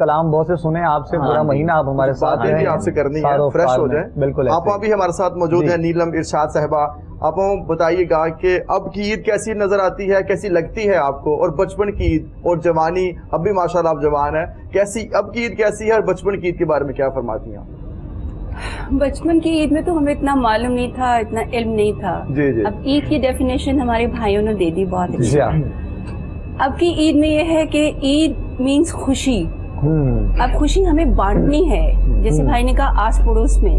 کلام بہت سے سنے آپ سے، پورا مہینہ آپ ہمارے ساتھ ہیں، آپ سے کرنی ہے، فریش ہو جائیں. بالکل آپ بھی ہمارے ساتھ موجود ہیں. نیلم ارشاد صاحبہ، آپ بتائیے گا کہ اب کی عید کیسی نظر آتی ہے، کیسی لگتی ہے آپ کو، اور بچپن کی عید اور جوانی، اب بھی ماشاءاللہ آپ جوان ہیں، کیسی اب کی عید کیسی ہے، اور بچپن کی عید کے بارے میں کیا فرماتی ہیں؟ بچپن کی عید میں تو ہمیں اتنا معلوم نہیں تھا، اتنا علم نہیں تھا. اب عید کی ڈیفینیشن ہمارے بھائیوں نے دے دی بہت اچھی. اب کی عید میں یہ ہے کہ عید مینس خوشی. اب خوشی ہمیں بانٹنی ہے، جیسے بھائی نے کہا آس پڑوس میں.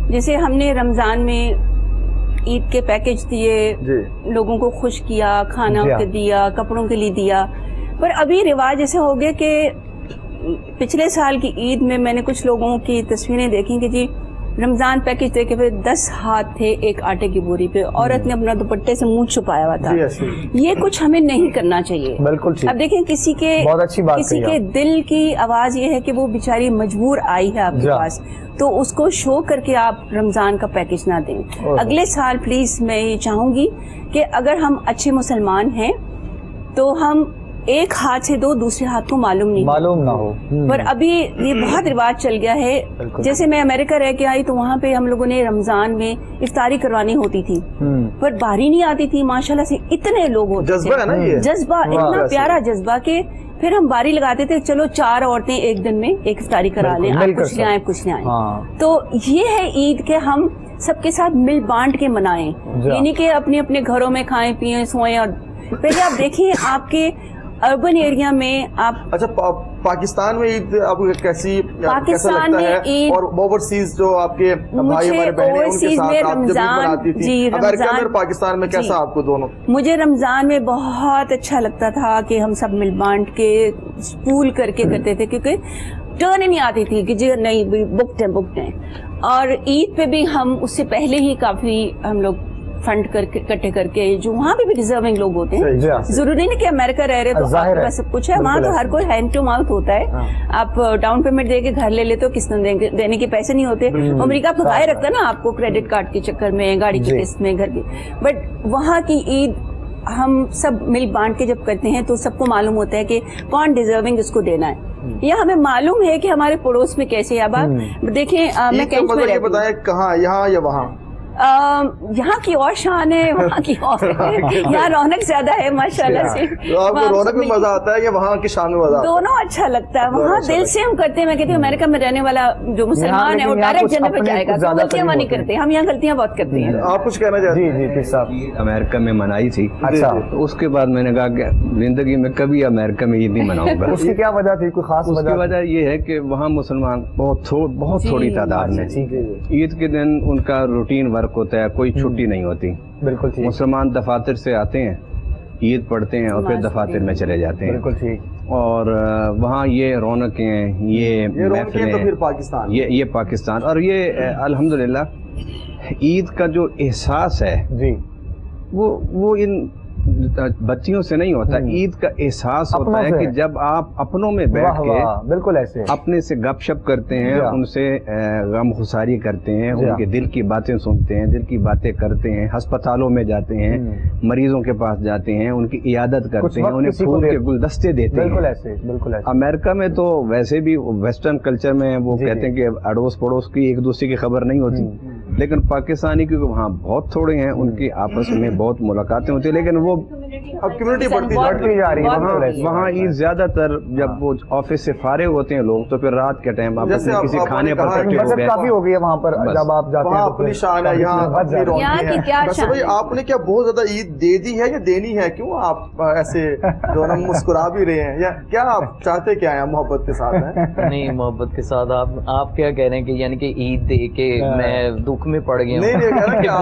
جیسے ہم نے رمضان میں عید کے پیکج دیے، لوگوں کو خوش کیا، کھانا دیا، کپڑوں کے لیے دیا. پر ابھی رواج ایسے ہو گیا کہ پچھلے سال کی عید میں میں نے کچھ لوگوں کی تصویریں دیکھی کہ جی رمضان پیکج دے کے پھر 10 ہاتھ تھے ایک آٹے کی بوری پہ، عورت نے اپنا دوپٹے سے منہ چھپایا ہوا تھا. یہ کچھ ہمیں نہیں کرنا چاہیے. بالکل. اب دیکھیں کسی کے دل کی آواز یہ ہے کہ وہ بیچاری مجبور آئی ہے آپ کے پاس، تو اس کو شو کر کے آپ رمضان کا پیکج نہ دیں. اگلے سال پلیز میں یہ چاہوں گی کہ اگر ہم اچھے مسلمان ہیں تو ہم ایک ہاتھ سے دو، دوسرے ہاتھ کو معلوم نہ ہو. پر ابھی یہ بہت رواج چل گیا ہے. جیسے میں امریکہ رہ کے آئی تو وہاں پہ ہم لوگوں نے رمضان میں افطاری کروانی ہوتی تھی، پر باری نہیں آتی تھی. ماشاءاللہ سے اتنے لوگ ہوتے تھے، جذبہ اتنا پیارا جذبہ کہ پھر ہم باری لگاتے تھے، چلو 4 عورتیں ایک دن میں ایک افطاری کرا لیں، آپ کچھ لے آئیں کچھ لے آئیں. تو یہ ہے عید کہ ہم سب کے ساتھ مل بانٹ کے منائیں، یعنی کہ اپنے اپنے گھروں میں کھائیں پیئیں سوئیں. اور پہلے آپ دیکھیں آپ کے اربن ایریا میں آپ اچھا پاکستان میں عید آپ کو کیسی کیسا لگتا ہے، اور اوورسیز جو آپ کے بھائی ہمارے بہنیں ان کے ساتھ آپ جب عید مناتی تھی امریکہ میں اور پاکستان میں، کیسا آپ کو دونوں؟ مجھے رمضان میں بہت اچھا لگتا تھا کہ ہم سب مل بانٹ کے پول کر کے کرتے تھے، کیونکہ ٹرن ہی نہیں آتی تھی کہ جی نہیں بکڈ ہیں. اور عید پہ بھی ہم اس سے پہلے ہی کافی ہم لوگ فنڈ اکٹھے کر کے، جو وہاں پہ بھی ڈیزرونگ لوگ ہوتے ہیں، ضروری نہیں کہ امریکہ رہ رہے تو آپ کے پاس سب کچھ ہے. وہاں تو ہر کوئی ہینڈ ٹو ماؤتھ ہوتا ہے. آپ ڈاؤن پیمنٹ دے کے گھر لے لیتے ہو، کس نے دینے کے پیسے نہیں ہوتے. امریکہ آپ کو ضائع رکھتا ہے نا آپ کو کریڈٹ کارڈ کے چکر میں، گاڑی کی قسط میں، گھر کی. بٹ وہاں کی عید ہم سب مل بانٹ کے جب کرتے ہیں تو سب کو معلوم ہوتا ہے کہ کون ڈیزرونگ اس کو دینا ہے. یا ہمیں معلوم ہے کہ ہمارے پڑوس میں کیسے. اب آپ دیکھیں میں کینٹ میں رہتی ہوں، کہاں، یہاں یا وہاں؟ یہاں کی اور شان ہے، وہاں کی اور ہے. یہاں رونق زیادہ ہے ماشاءاللہ سے. آپ کو رونق میں مزہ آتا ہے یا وہاں کی شان میں مزہ آتا ہے؟ دونوں اچھا لگتا ہے. وہاں دل سے ہم کرتے ہیں. میں کہتی ہوں امریکہ میں رہنے والا جو مسلمان ہے وہ ڈائریکٹ جنت میں جائے گا. غلطیاں نہیں کرتے ہم، یہاں غلطیاں بہت کرتے ہیں. آپ کچھ کہنا چاہتے ہیں؟ جی صاحب. امریکہ میں منائی تھی، اس کے بعد میں نے کہا کہ زندگی میں کبھی امریکہ میں عید نہیں مناؤں گا. اس کی کیا وجہ تھی؟ کوئی خاص وجہ؟ وجہ یہ ہے کہ وہاں مسلمان بہت تھوڑی تعداد میں. عید کے دن ان کا روٹین ورک ہوتا ہے، کوئی چھٹی نہیں ہوتی. بالکل ٹھیک. مسلمان دفاتر سے آتے ہیں، عید پڑھتے ہیں اور پھر دفاتر میں چلے جاتے ہیں. بالکل ٹھیک. اور وہاں یہ رونقیں، یہ محفلیں، یہ پاکستان. اور یہ الحمدللہ عید کا جو احساس ہے جی وہ ان بچیوں سے نہیں ہوتا. عید کا احساس ہوتا ہے کہ جب آپ اپنوں میں بیٹھ کے بالکل ایسے اپنے سے گپ شپ کرتے ہیں، ان سے غم خساری کرتے ہیں، ان کے دل کی باتیں سنتے ہیں، دل کی باتیں کرتے ہیں، ہسپتالوں میں جاتے ہیں، مریضوں کے پاس جاتے ہیں، ان کی عیادت کرتے ہیں، انہیں پھول کے گلدستے دیتے ہیں. بالکل ایسے. بالکل ایسے. امریکہ میں تو ویسے بھی ویسٹرن کلچر میں وہ کہتے ہیں کہ اڑوس پڑوس کی ایک دوسرے کی خبر نہیں ہوتی. لیکن پاکستانی کیونکہ وہاں بہت تھوڑے ہیں، ان کی آپس میں بہت ملاقاتیں ہوتی ہیں. لیکن وہ اب کمیونٹی بڑھتی جا رہی ہے. وہاں عید زیادہ تر جب وہ آفس سے فارغ ہوتے ہیں لوگ تو پھر رات کے ٹائم آپ کسی کھانے پر کافی ہو گئی ہے وہاں پر. جب آپ جاتے ہیں اپنی شان ہے، یہاں آپ نے کیا بہت زیادہ عید دے دی ہے یا دینی ہے؟ کیوں آپ ایسے دونوں مسکرا بھی رہے ہیں؟ یا کیا آپ چاہتے کیا ہیں؟ محبت کے ساتھ ہیں؟ نہیں محبت کے ساتھ. آپ کیا کہہ رہے ہیں کہ یعنی کہ عید دے کے میں دکھ میں پڑ گیا ہوں؟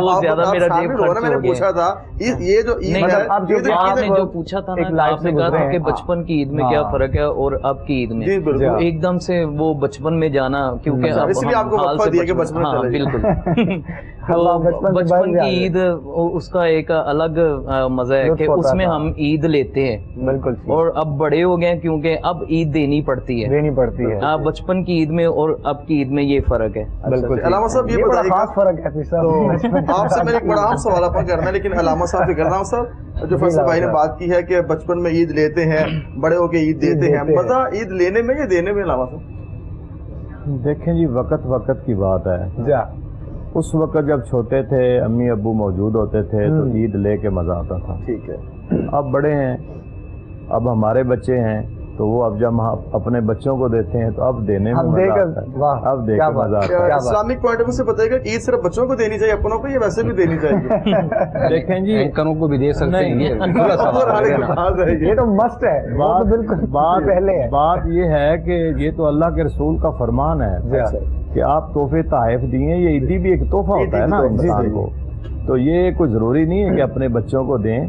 بہت زیادہ میرا جیب خرچ ہو گیا. میں نے پوچھا تھا یہ جو عید ہے، آپ نے جو پوچھا تھا نا، آپ نے کہا تھا کہ بچپن کی عید میں کیا فرق ہے اور اب کی عید میں. ایک دم سے وہ بچپن میں جانا، کیونکہ ہاں بالکل. بچپن کی عید اس کا ایک الگ مزہ ہے کہ اس میں ہم عید لیتے ہیں. بالکل. اور اب بڑے ہو گئے کیونکہ اب عید دینی پڑتی ہے. بچپن کی عید میں اور اب کی عید میں یہ فرق ہے. بالکل. علامہ صاحب یہ بڑا خاص فرق ہے. آپ سے میں ایک بڑا عام سوال کرنا ہے، لیکن علامہ صاحب سے کر رہا ہوں. صاحب جو فیصل بھائی نے بات کی ہے کہ بچپن میں عید لیتے ہیں، بڑے ہو کے عید دیتے ہیں، مزہ عید لینے میں یا دینے میں علاوہ سے؟ دیکھیں جی، وقت وقت کی بات ہے. اس وقت جب چھوٹے تھے، امی ابو موجود ہوتے تھے تو عید لے کے مزہ آتا تھا. ٹھیک ہے. اب بڑے ہیں، اب ہمارے بچے ہیں، تو وہ اب جب ہم اپنے بچوں کو دیتے ہیں تو اب دینے میں مزہ آتا ہے. اب دے کے مزہ آتا ہے. اسلامک پوائنٹ آف ویو سے بتائیے گا کہ عید صرف بچوں کو دینی چاہیے اپنوں کو یا ویسے بھی دینی چاہیے؟ دیکھیں جی، اینکروں کو بھی دے سکتے ہیں. یہ تو مست ہے. بات یہ ہے کہ یہ تو اللہ کے رسول کا فرمان ہے کہ آپ تحفے تحائف دیے. یہ عیدی بھی ایک تحفہ ہوتا ہے نا انسان کو، تو یہ کوئی ضروری نہیں ہے کہ اپنے بچوں کو دیں.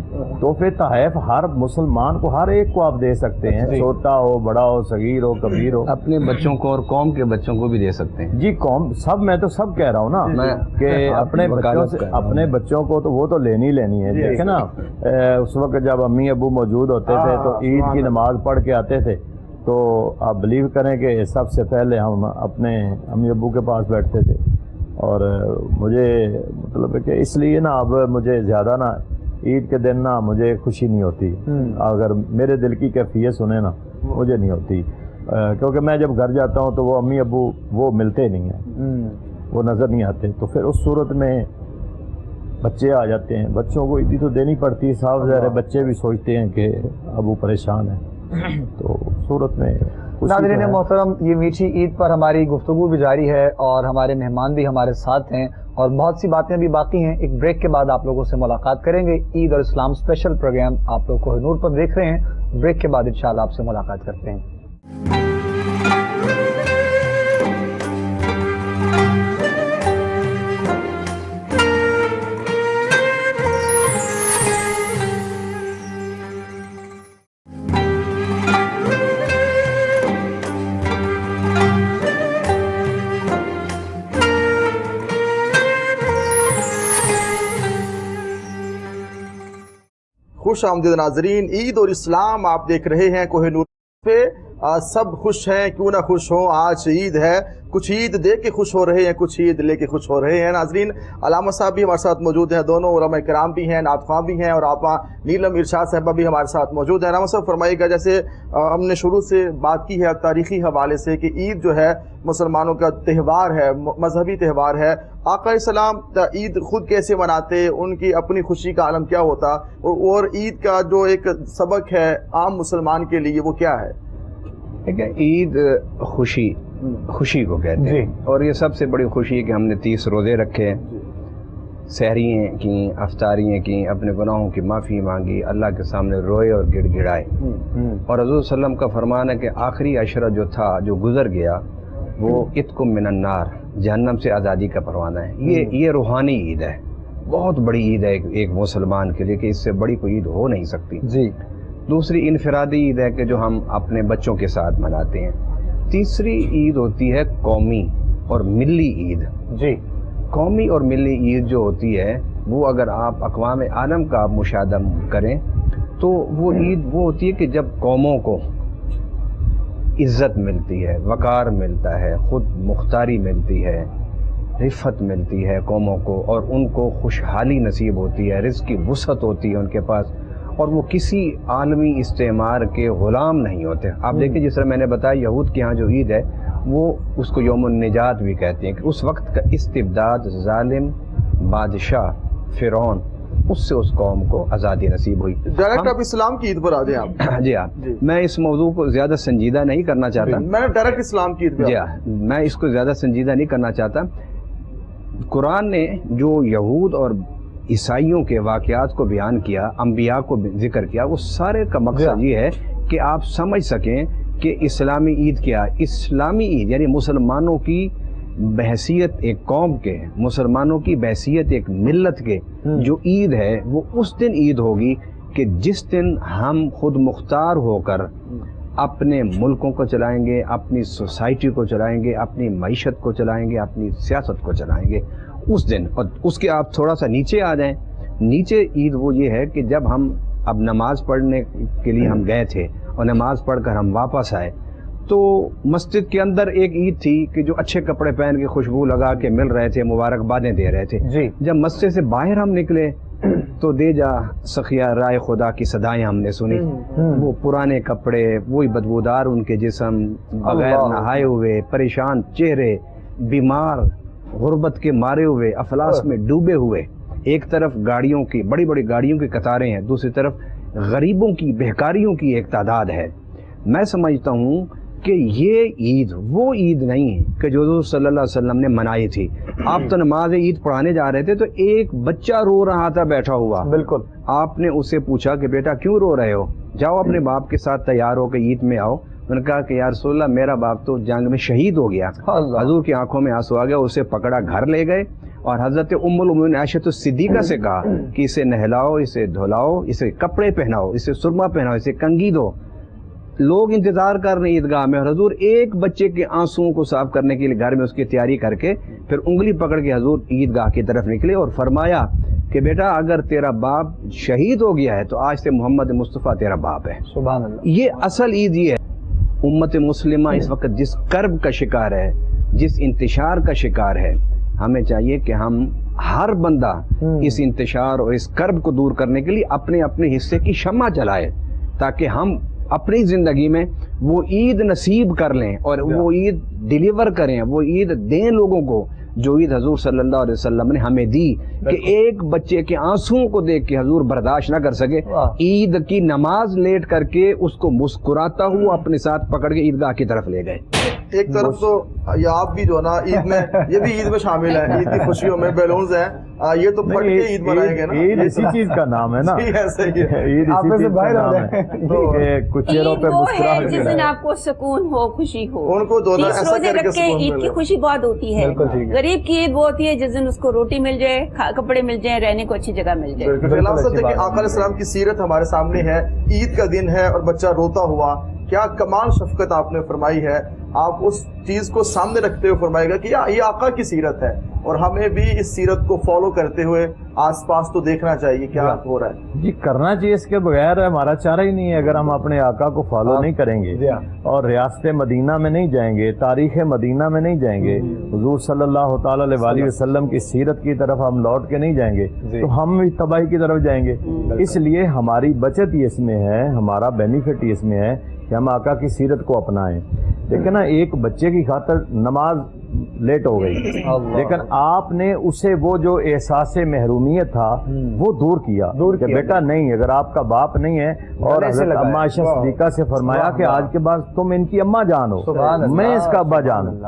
تحفے تحائف ہر مسلمان کو، ہر ایک کو آپ دے سکتے ہیں، چھوٹا ہو، بڑا ہو، صغیر ہو، کبیر ہو. اپنے بچوں کو اور قوم کے بچوں کو بھی دے سکتے ہیں. جی قوم سب، میں تو سب کہہ رہا ہوں نا کہ اپنے بچوں کو تو وہ تو لینی ہے. دیکھیں نا، اس وقت جب امی ابو موجود ہوتے تھے تو عید کی نماز پڑھ کے آتے تھے تو آپ بلیو کریں کہ سب سے پہلے ہم اپنے امی ابو کے پاس بیٹھتے تھے. اور مجھے مطلب ہے کہ اس لیے نا اب مجھے زیادہ نا عید کے دن نا مجھے خوشی نہیں ہوتی. اگر میرے دل کی کیفیت سنیں نا مجھے نہیں ہوتی، کیونکہ میں جب گھر جاتا ہوں تو وہ امی ابو وہ ملتے نہیں ہیں، وہ نظر نہیں آتے. تو پھر اس صورت میں بچے آ جاتے ہیں، بچوں کو عیدی تو دینی پڑتی ہے. صاف ظاہر ہے بچے بھی سوچتے ہیں کہ ابو پریشان ہیں، تو صورت میں. ناظرین محترم، یہ میٹھی عید پر ہماری گفتگو بھی جاری ہے اور ہمارے مہمان بھی ہمارے ساتھ ہیں اور بہت سی باتیں بھی باقی ہیں. ایک بریک کے بعد آپ لوگوں سے ملاقات کریں گے. عید اور اسلام اسپیشل پروگرام آپ لوگ کوہ نور پر دیکھ رہے ہیں. بریک کے بعد انشاءاللہ آپ سے ملاقات کرتے ہیں. خوش آمدید ناظرین، عید اور اسلام آپ دیکھ رہے ہیں کوہ نور پہ. سب خوش ہیں، کیوں نہ خوش ہوں. آج عید ہے، کچھ عید دے کے خوش ہو رہے ہیں، کچھ عید لے کے خوش ہو رہے ہیں. ناظرین، علامہ صاحب بھی ہمارے ساتھ موجود ہیں، دونوں علماء کرام بھی ہیں، نعت خواں بھی ہیں، اور آپ نیلم ارشاد صاحبہ بھی ہمارے ساتھ موجود ہیں. علامہ صاحب فرمائیے گا، جیسے ہم نے شروع سے بات کی ہے تاریخی حوالے سے کہ عید جو ہے مسلمانوں کا تہوار ہے، مذہبی تہوار ہے. آقا السلام عید خود کیسے مناتے، ان کی اپنی خوشی کا عالم کیا ہوتا، اور عید کا جو ایک سبق ہے عام مسلمان کے لیے وہ کیا ہے؟ عید خوشی کو کہتے ہیں، اور یہ سب سے بڑی خوشی ہے کہ ہم نے 30 روزے رکھے، سحریاں کیں، افطاریاں کیں، اپنے گناہوں کی معافی مانگی، اللہ کے سامنے روئے اور گڑ گڑائے. اور حضور صلی اللہ علیہ وسلم کا فرمان ہے کہ آخری عشرہ جو تھا، جو گزر گیا، وہ اتکم من النار، جہنم سے آزادی کا پروانہ ہے. یہ روحانی عید ہے، بہت بڑی عید ہے ایک مسلمان کے لیے، کہ اس سے بڑی کوئی عید ہو نہیں سکتی. دوسری انفرادی عید ہے کہ جو ہم اپنے بچوں کے ساتھ مناتے ہیں. تیسری عید ہوتی ہے قومی اور ملی عید. قومی اور ملی عید جو ہوتی ہے وہ اگر آپ اقوام عالم کا مشاہدہ کریں تو وہ عید وہ ہوتی ہے کہ جب قوموں کو عزت ملتی ہے، وقار ملتا ہے، خود مختاری ملتی ہے، رفت ملتی ہے قوموں کو، اور ان کو خوشحالی نصیب ہوتی ہے، رزق کی وسعت ہوتی ہے ان کے پاس، اور وہ کسی عالمی استعمار کے غلام نہیں ہوتے. آپ دیکھیں جس طرح میں نے بتایا یہود کے ہاں جو عید ہے وہ اس کو یوم النجات بھی کہتے ہیں، کہ اس وقت کا استبداد ظالم بادشاہ فرعون، اس سے اس قوم کو آزادی نصیب ہوئی. ڈائریکٹ آپ اسلام کی عید پر آ جائیں آپ. جی ہاں، میں اس موضوع کو زیادہ سنجیدہ نہیں کرنا چاہتا. میں نے ڈائریکٹ اسلام کی عید پر. جی ہاں، میں اس کو زیادہ سنجیدہ نہیں کرنا چاہتا. قرآن نے جو یہود اور عیسائیوں کے واقعات کو بیان کیا، انبیاء کو ذکر کیا، وہ سارے کا مقصد یہ ہے کہ آپ سمجھ سکیں کہ اسلامی عید کیا. اسلامی عید یعنی مسلمانوں کی بحیثیت ایک قوم کے، مسلمانوں کی بحیثیت ایک ملت کے جو عید ہے وہ اس دن عید ہوگی کہ جس دن ہم خود مختار ہو کر اپنے ملکوں کو چلائیں گے، اپنی سوسائٹی کو چلائیں گے، اپنی معیشت کو چلائیں گے، اپنی سیاست کو چلائیں گے اس دن. اور اس کے آپ تھوڑا سا نیچے آ جائیں. نیچے عید وہ یہ ہے کہ جب ہم اب نماز پڑھنے کے لیے ہم گئے تھے اور نماز پڑھ کر ہم واپس آئے تو مسجد کے اندر ایک عید تھی کہ جو اچھے کپڑے پہن کے خوشبو لگا کے مل رہے تھے، مبارکبادیں دے رہے تھے. جب مسجد سے باہر ہم نکلے تو دے جا سخیا رائے خدا کی صدائیں ہم نے سنی، وہ پرانے کپڑے، وہی بدبودار ان کے جسم، بغیر نہائے ہوئے، پریشان چہرے، بیمار، غربت کے مارے ہوئے، افلاس میں ڈوبے ہوئے، ایک طرف گاڑیوں کی بڑی بڑی گاڑیوں کی قطاریں ہیں، دوسری طرف غریبوں کی بہکاریوں کی ایک تعداد ہے۔ میں سمجھتا ہوں کہ یہ عید وہ عید نہیں ہے کہ جو حضور صلی اللہ علیہ وسلم نے منائی تھی۔ آپ تو نماز عید پڑھانے جا رہے تھے تو ایک بچہ رو رہا تھا بیٹھا ہوا، بالکل، آپ نے اسے پوچھا کہ بیٹا کیوں رو رہے ہو، جاؤ اپنے باپ کے ساتھ تیار ہو کے عید میں آؤ۔ میں نے کہا کہ یا رسول اللہ میرا باپ تو جنگ میں شہید ہو گیا۔ حضور کی آنکھوں میں آنسو آ گیا، اسے پکڑا گھر لے گئے اور حضرت ام المؤمنین عائشہ الصدیقہ سے کہا کہ اسے نہلاؤ، اسے دھلاؤ، اسے کپڑے پہناؤ، اسے سرما پہناؤ، اسے کنگھی دو۔ لوگ انتظار کر رہے ہیں عیدگاہ میں، اور حضور ایک بچے کے آنسوؤں کو صاف کرنے کے لیے گھر میں اس کی تیاری کر کے پھر انگلی پکڑ کے حضور عیدگاہ کی طرف نکلے اور فرمایا کہ بیٹا اگر تیرا باپ شہید ہو گیا ہے تو آج سے محمد مصطفیٰ تیرا باپ ہے۔ سبحان اللہ۔ یہ اصل عید یہ ہے۔ امت مسلمہ اس وقت جس کرب کا شکار ہے، جس انتشار کا شکار ہے، ہمیں چاہیے کہ ہم ہر بندہ اس انتشار اور اس کرب کو دور کرنے کے لیے اپنے اپنے حصے کی شمع جلائے، تاکہ ہم اپنی زندگی میں وہ عید نصیب کر لیں اور وہ عید ڈیلیور کریں، وہ عید دیں لوگوں کو جو عید حضور صلی اللہ علیہ وسلم نے ہمیں دی، کہ ایک بچے کے آنسوؤں کو دیکھ کے حضور برداشت نہ کر سکے، عید کی نماز لیٹ کر کے اس کو مسکراتا ہوا اپنے ساتھ پکڑ کے عیدگاہ کی طرف لے گئے۔ ایک طرف تو یہ آپ بھی جو نا عید میں، یہ بھی عید میں شامل ہے، عید کی خوشیوں میں بیلونز ہیں، یہ تو پھٹ کے عید منائیں گے نا، عید اسی چیز کا نام ہے نا، عید اسی چیز کا نام ہے کہ کچھ چہروں پہ مسکراہٹ جس دن آپ کو سکون ہو، خوشی ہو، ان کو دونوں ایسا کر کے عید کی خوشی بہت ہوتی ہے۔ غریب کی عید وہ ہوتی ہے جس دن اس کو روٹی مل جائے، کپڑے مل جائیں، رہنے کو اچھی جگہ مل جائے۔ آقا علیہ السلام کی سیرت ہمارے سامنے ہے، عید کا دن ہے اور بچہ روتا ہوا، کیا کمال شفقت آپ نے فرمائی ہے۔ آپ اس چیز کو سامنے رکھتے ہوئے فرمائے گا کہ یہ آقا کی سیرت ہے اور ہمیں بھی اس سیرت کو فالو کرتے ہوئے آس پاس تو دیکھنا چاہیے کیا ہو رہا ہے۔ جی کرنا چاہیے، اس کے بغیر ہمارا چارہ ہی نہیں ہے۔ اگر ہم اپنے آقا کو فالو نہیں کریں گے اور ریاست مدینہ میں نہیں جائیں گے، تاریخ مدینہ میں نہیں جائیں گے، حضور صلی اللہ تعالیٰ علیہ وسلم کی سیرت کی طرف ہم لوٹ کے نہیں جائیں گے تو ہم بھی تباہی کی طرف جائیں گے۔ اس لیے ہماری بچت ہی اس میں ہے، ہمارا بینیفٹ ہی اس میں ہے کہ ہم آقا کی سیرت کو اپنائیں۔ لیکن نا ایک بچے کی خاطر نماز لیٹ ہو گئی، لیکن آپ نے اسے وہ جو احساس محرومیت تھا وہ دور کیا کہ بیٹا نہیں، اگر آپ کا باپ نہیں ہے، اور حضرت اماں عائشہ صدیقہ سے فرمایا کہ آج کے بعد تم ان کی اماں جان ہو، میں اس کا ابا جان ہوں،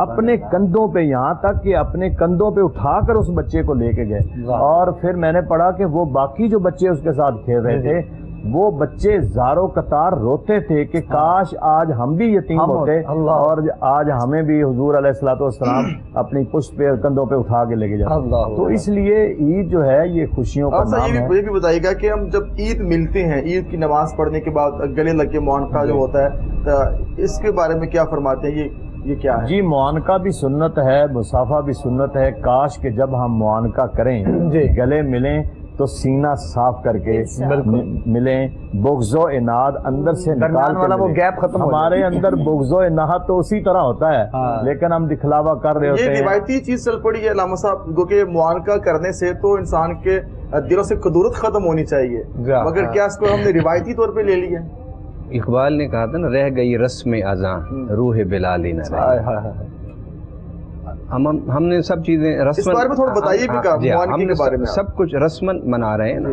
اپنے کندھوں پہ، یہاں تک کہ اپنے کندھوں پہ اٹھا کر اس بچے کو لے کے گئے۔ اور پھر میں نے پڑھا کہ وہ باقی جو بچے اس کے ساتھ کھیل رہے تھے وہ بچے زارو قطار روتے تھے کہ کاش آج ہم بھی یتیم ہوتے اور آج ہمیں بھی حضور علیہ الصلوۃ والسلام اپنی پشت پہ کندھوں پہ اٹھا کے لے کے جاتے۔ تو اس لیے عید جو ہے یہ خوشیوں کا نام ہے۔ یہ بھی بتائیے گا کہ ہم جب عید ملتے ہیں، عید کی نماز پڑھنے کے بعد گلے لگ کے معانقہ جو ہوتا ہے، تو اس کے بارے میں کیا فرماتے ہیں؟ یہ کیا ہے؟ جی معانقہ بھی سنت ہے، مصافحہ بھی سنت ہے۔ کاش کہ جب ہم معانقہ کریں، گلے ملیں تو سینہ صاف کر کے ملیں، بغض و عناد اندر سے نکال کے وہ گیپ ختم۔ ہمارے اندر بغض و عناد تو اسی طرح ہوتا ہے، لیکن ہم دکھلاوا کر رہے ہوتے ہیں۔ یہ روایتی چیز چل پڑی ہے علامہ صاحب، کیونکہ معانقہ کرنے سے تو انسان کے دلوں سے کدورت ختم ہونی چاہیے، مگر کیا اس کو ہم نے روایتی طور پہ لے لیا؟ اقبال نے کہا تھا نا، رہ گئی رسم اذاں روح بلالی نہ رہی۔ ہم نے سب چیزیں رسمن، اس بارے میں تھوڑا بتائیے بھی، ہم نے سب کچھ رسمن منا رہے ہیں نا۔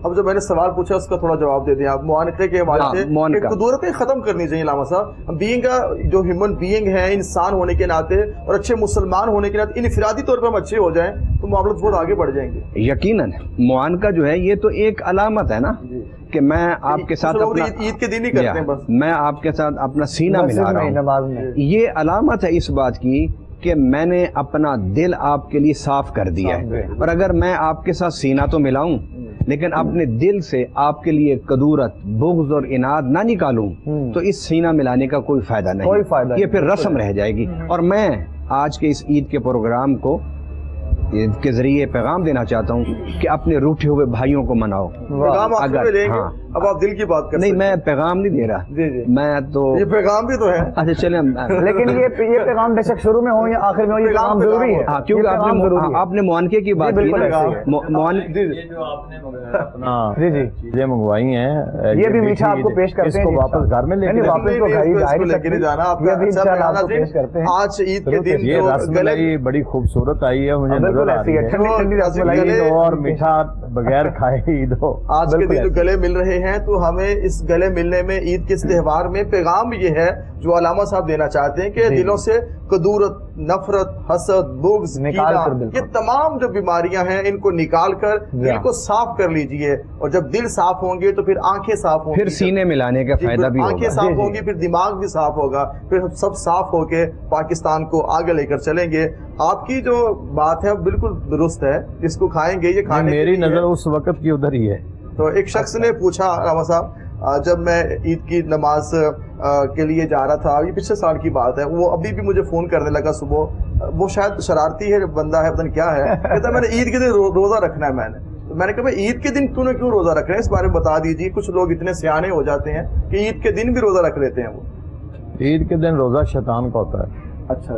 اب جو میں نے سوال پوچھا اس کا تھوڑا جواب دے دیں آپ، معانقے کے حوالے سے قدورتیں ختم کرنی چاہیے علامہ صاحب۔ بینگ جو ہیومن بینگ ہیں، انسان ہونے کے ناطے اور اچھے مسلمان ہونے کے ناطے، انفرادی طور پہ ہم اچھے ہو جائیں تو معاملات بہت آگے بڑھ جائیں گے۔ یقیناً معانقہ جو ہے یہ تو ایک علامت ہے نا کہ میں آپ کے ساتھ عید کے دن ہی کرتے ہیں، بس میں آپ کے ساتھ اپنا سینہ ملا رہا ہوں، یہ علامت ہے اس بات کی کہ میں نے اپنا دل آپ کے لیے صاف کر دیا ہے۔ اور اگر میں آپ کے ساتھ سینہ تو ملاؤں لیکن اپنے دل سے آپ کے لیے کدورت، بغض اور عناد نہ نکالوں تو اس سینہ ملانے کا کوئی فائدہ نہیں، یہ پھر رسم رہ جائے گی۔ اور میں آج کے اس عید کے پروگرام کو کے ذریعے پیغام دینا چاہتا ہوں کہ اپنے روٹھے ہوئے بھائیوں کو مناؤ۔ اب آپ دل کی بات کر نہیں، میں پیغام نہیں دے رہا. جی جی، میں تو یہ پیغام بھی تو ہے. اچھا چلیں، لیکن یہ پیغام بے شک شروع میں ہو یا آخر میں ہو، یہ پیغام ضروری ہے. کیونکہ آپ نے معانقے کی بات کی نا. جی جی، چیزیں منگوائی ہیں، یہ بھی میٹھا آپ کو پیش کرتے ہیں. اس کو واپس گھر میں لے کے واپس کو گھر ہی لے کے جانا. آج عید کے دن یہ رس ملائی بڑی خوبصورت آئی ہے، مجھے نظر آ رہی ہے. اور میٹھا بغیر کھائے عید ہو. آج کے دن جو گلے مل رہے ہیں تو ہمیں اس گلے ملنے میں، عید کے اس تہوار میں پیغام یہ ہے جو علامہ صاحب دینا چاہتے ہیں کہ دلوں سے کدورت، نفرت، حسد، بغض، یہ تمام جو بیماریاں ہیں ان کو نکال کر دل کو صاف کر لیجئے. اور جب دل صاف ہوں گے تو پھر آنکھیں صاف ہوں گی، پھر سینے میں لانے کا فائدہ بھی ہوگا. آنکھیں صاف ہوں گی، پھر دماغ بھی صاف ہوگا، پھر سب صاف ہو کے پاکستان کو آگے لے کر چلیں گے. آپ کی جو بات ہے بالکل درست ہے، جس کو کھائیں گے یہ کھانے میری نظر اس وقت کی ادھر ہی ہے. تو ایک شخص نے پوچھا علامہ صاحب، جب میں عید کی نماز کے لیے جا رہا تھا، یہ پچھلے سال کی بات ہے، وہ ابھی بھی مجھے فون کرنے لگا صبح. وہ شاید شرارتی ہے بندہ ہے، پتہ نہیں کیا ہے، کہتا ہے میں نے عید کے دن روزہ رکھنا ہے. میں نے کہا بھائی عید کے دن تو نے کیوں روزہ رکھ رہے ہیں، اس بارے میں بتا دیجیے. کچھ لوگ اتنے سیانے ہو جاتے ہیں کہ عید کے دن بھی روزہ رکھ لیتے ہیں. وہ عید کے دن روزہ شیطان کا ہوتا ہے. اچھا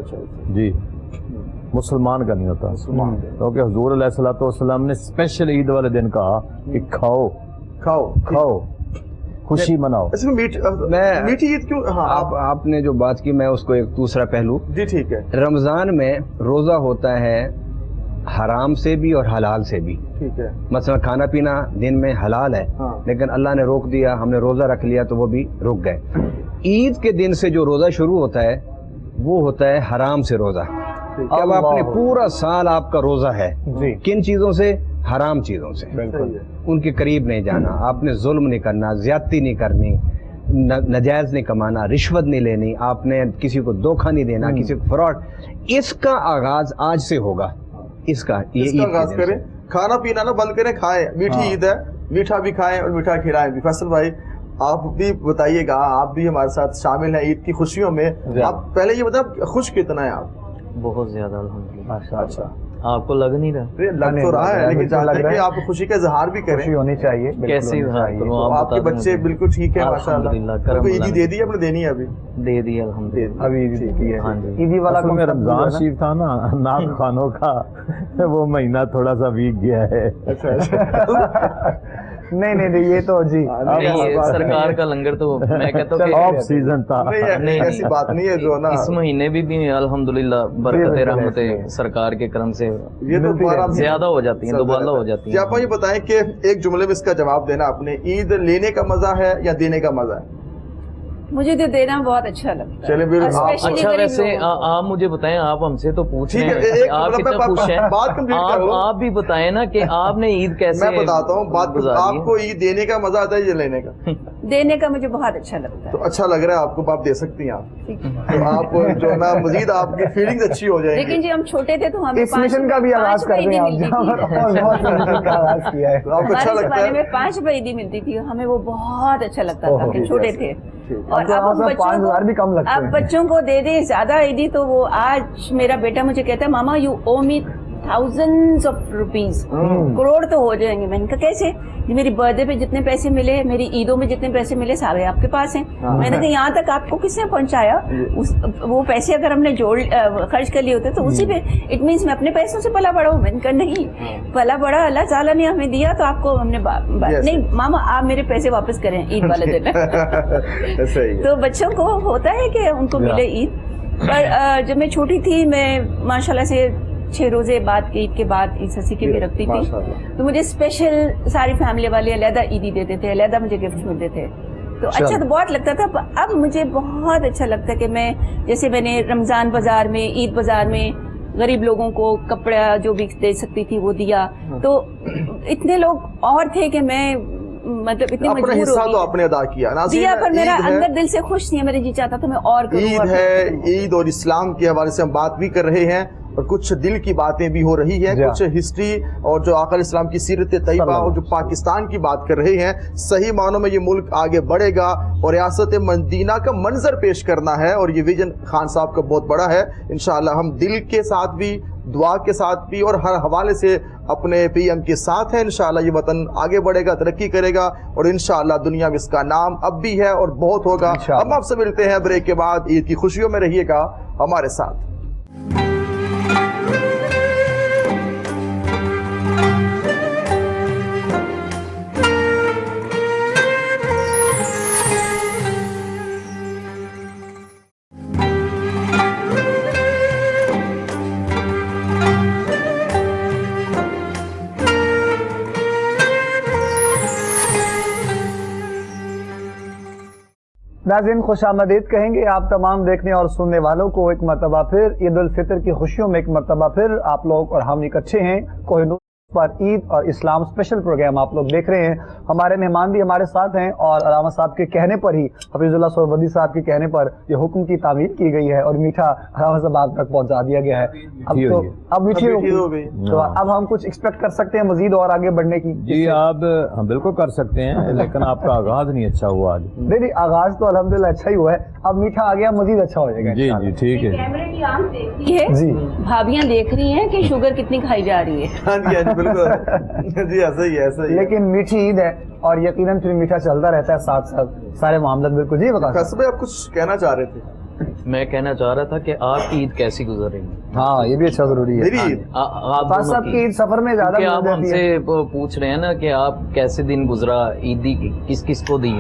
جی، مسلمان کا نہیں ہوتا. کیونکہ حضور علیہ الصلوۃ والسلام نے اسپیشل عید والے دن کہا کہ کھاؤ کھاؤ کھاؤ، خوشی مناؤ. میٹھی عید کیوں؟ آپ نے جو بات کی، میں اس کو ایک دوسرا پہلو. جی ٹھیک ہے. رمضان میں روزہ ہوتا ہے حرام سے بھی اور حلال سے بھی. ٹھیک ہے. مثلا کھانا پینا دن میں حلال ہے، لیکن اللہ نے روک دیا، ہم نے روزہ رکھ لیا تو وہ بھی رک گئے. عید کے دن سے جو روزہ شروع ہوتا ہے وہ ہوتا ہے حرام سے روزہ. اب آپ نے پورا سال آپ کا روزہ ہے کن چیزوں سے؟ حرام چیزوں سے. ان کے قریب نہیں جانا، آپ نے ظلم نہیں کرنا، زیادتی نہیں کرنی، نجائز نہیں کمانا، رشوت نہیں لینی، آپ نے کسی کو دھوکہ نہیں دینا، کسی کو فراڈ. اس کا آغاز آج سے ہوگا. اس کا آغاز کریں، کھانا پینا نہ بند کریں، کھائیں. میٹھی عید ہے، میٹھا بھی کھائیں اور میٹھا کھلائیں بھی. فیصل بھائی آپ بھی بتائیے گا، آپ بھی ہمارے ساتھ شامل ہیں عید کی خوشیوں میں. آپ پہلے یہ بتائیں خوش کتنا ہے آپ؟ بہت زیادہ الحمدللہ. اچھا، آپ کو لگ نہیں رہا؟ لگ تو رہا ہے، لیکن چاہتے ہیں کہ آپ خوشی کا اظہار بھی کریں. خوشی ہونی چاہیے. کیسے اظہار کروں؟ آپ کے بچے بالکل ٹھیک ہیں ماشاءاللہ. عیدی دے دی آپ نے؟ دینی ہے ابھی؟ دے دی الحمدللہ. ابھی عیدی ہے. عیدی والا رمضان شریف تھا نا، ناک خانوں کا وہ مہینہ تھوڑا سا ویک گیا ہے. نہیں یہ تو جی سرکار کا لنگر تو میں کہتا ہوں آف سیزن تھا. نہیں ایسی بات نہیں ہے جو نا، اس مہینے بھی الحمدللہ برکتیں رحمتیں سرکار کے کرم سے یہ تو زیادہ ہو جاتی ہیں، دوبالا ہو جاتی ہیں. آپ یہ بتائیں کہ ایک جملے میں اس کا جواب دینا آپ نے، عید لینے کا مزہ ہے یا دینے کا مزہ ہے؟ مجھے تو دینا بہت اچھا لگتا ہے. چلے اچھا، ویسے آپ مجھے بتائیں، آپ ہم سے تو پوچھ رہے ہیں، آپ کتنا خوش ہیں، آپ بھی بتائیں نا کہ آپ نے عید کیسے؟ میں بتاتا ہوں بات. آپ کو عید دینے کا مزہ آتا ہے یا لینے کا؟ دینے کا مجھے بہت اچھا لگتا ہے. تو اچھا لگ رہا ہے آپ کو، آپ دے سکتی ہیں. آپ آپ جو نا مزید آپ کی فیلنگز اچھی ہو جائیں. لیکن جی ہم چھوٹے تھے تو ہمیں اس مشن کا بھی آغاز کر دیں آپ. اچھا لگتا ہے، 5 روپے عیدی ملتی تھی، ہمیں وہ بہت اچھا لگتا تھا کہ چھوٹے تھے. اور اب بچوں کو دے دیں زیادہ عیدی تو وہ، آج میرا بیٹا مجھے کہتا ہے ماما you owe me thousands of rupees، crore تو ہو جائیں گے. میں نے کہا کیسے؟ میری برتھ ڈے پہ جتنے پیسے ملے، میری عیدوں میں جتنے پیسے ملے، سارے آپ کے پاس ہیں. میں نے کہا یہاں تک آپ کو کس نے پہنچایا؟ وہ پیسے اگر ہم نے خرچ کر لیے ہوتے تو اسی پہ اٹ مینس میں اپنے پیسوں سے پلا بڑا ہوں. میں نے کہا نہیں، پلا بڑا اللہ تعالیٰ نے ہمیں دیا تو آپ کو ہم نے نہیں ماما آپ میرے پیسے واپس کریں عید والے دن. تو بچوں کو ہوتا ہے کہ ان کو ملے عید. پر جب میں چھوٹی تھی، میں ماشاءاللہ سے 6 روزے بعد عید کے بعد عید سسی کی بھی رکھتی تھی، تو مجھے اسپیشل ساری فیملی والے علیحدہ عیدی دیتے تھے، علیحدہ مجھے گفٹ ملتے تھے. تو اچھا تو بہت لگتا تھا. اب مجھے بہت اچھا لگتا ہے کہ میں جیسے میں نے رمضان بازار میں، عید بازار میں غریب لوگوں کو کپڑا جو بھی دے سکتی تھی وہ دیا. تو اتنے لوگ اور تھے کہ میں مطلب اتنی مجبور ہو گئی. تو آپ نے ادا کیا دیا، پر میرا اندر دل سے خوش نہیں ہے. میرے جی چاہتا تو میں اور کروں. عید ہے، عید اور اسلام کے حوالے سے ہم بات بھی کر رہے ہیں اور کچھ دل کی باتیں بھی ہو رہی ہیں، کچھ ہسٹری اور جو آقا علیہ السلام کی سیرت طیبہ اور جو پاکستان کی بات کر رہے ہیں. صحیح معنوں میں یہ ملک آگے بڑھے گا اور ریاست مدینہ کا منظر پیش کرنا ہے، اور یہ ویژن خان صاحب کا بہت بڑا ہے. انشاءاللہ ہم دل کے ساتھ بھی، دعا کے ساتھ بھی اور ہر حوالے سے اپنے PM کے ساتھ ہیں. انشاءاللہ یہ وطن آگے بڑھے گا, ترقی کرے گا, اور انشاءاللہ دنیا میں اس کا نام اب بھی ہے اور بہت ہوگا. اب آپ سے ملتے ہیں بریک کے بعد. عید کی خوشیوں میں رہیے گا ہمارے ساتھ. ناظرین خوش آمدید کہیں گے آپ تمام دیکھنے اور سننے والوں کو ایک مرتبہ پھر. عید الفطر کی خوشیوں میں ایک مرتبہ پھر آپ لوگ اور ہم اکٹھے ہیں. کوہ نور پر عید اور اسلام اسپیشل پروگرام آپ لوگ دیکھ رہے ہیں. ہمارے مہمان بھی ہمارے ساتھ ہیں, اور علامہ صاحب کے کہنے پر ہی, حفیظ اللہ سہروردی صاحب کے کہنے پر یہ حکم کی تعمیل کی گئی ہے اور میٹھا علامہ صاحب آپ تک پہنچا دیا گیا ہے. اب میٹھی ہو گئی, تو اب ہم کچھ ایکسپیکٹ کر سکتے ہیں مزید اور آگے بڑھنے کی؟ جی آپ ہم بالکل کر سکتے ہیں, لیکن آپ کا آغاز نہیں اچھا ہوا آج. نہیں آغاز تو الحمدللہ اچھا ہی ہوا ہے, اب میٹھا آ گیا مزید اچھا ہو جائے گا. جی جی ٹھیک ہے. کیمرے کی آنکھ دیکھتی ہے جی, بھابیاں دیکھ رہی ہیں کہ شوگر کتنی کھائی جا رہی ہے. ہاں جی بالکل جی ایسا ہی ہے. لیکن میٹھی عید ہے اور یقیناً پھر میٹھا چلتا رہتا ہے ساتھ ساتھ سارے معاملات. بالکل جی بتا قصبے آپ کچھ کہنا چاہ رہے تھے؟ میں کہنا چاہ رہا تھا کہ آپ کی عید کیسی گزر رہی ہے. ہاں یہ بھی اچھا ضروری ہے. صاحب کی عید سفر میں زیادہ آپ ہم سے پوچھ رہے ہیں نا کہ آپ کیسے دن گزرا, عیدی کس کس کو دی,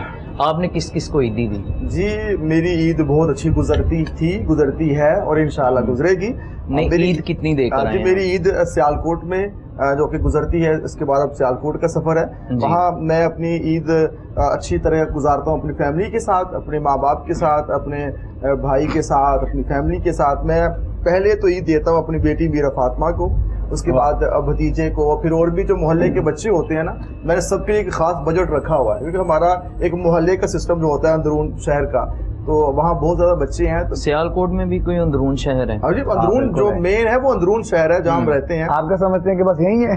آپ نے کس کس کو عیدی دی؟ جی میری عید بہت اچھی گزرتی ہے اور انشاءاللہ گزرے گی. نہیں عید کتنی دے کر آئے ہیں؟ میری عید سیالکوٹ میں جو کہ گزرتی ہے, اس کے بعد اب سیالکوٹ کا سفر ہے. وہاں میں اپنی عید اچھی طرح گزارتا ہوں, اپنی فیملی کے ساتھ, اپنے ماں باپ کے ساتھ, اپنے بھائی کے ساتھ, اپنی فیملی کے ساتھ. میں پہلے تو عید دیتا ہوں اپنی بیٹی میرا فاطمہ کو, اس کے بعد بھتیجے کو, پھر اور بھی جو محلے کے بچے ہوتے ہیں نا, میں نے سب کے لیے ایک خاص بجٹ رکھا ہوا ہے, کیونکہ ہمارا ایک محلے کا سسٹم جو ہوتا ہے اندرون شہر کا, تو وہاں بہت زیادہ بچے ہیں. تو سیالکوٹ میں بھی کوئی اندرون شہر ہے؟ ہاں جی اندرون جو مین ہے وہ اندرون شہر ہے جہاں ہم رہتے ہیں. آپ کا سمجھتے ہیں کہ بس یہی ہے؟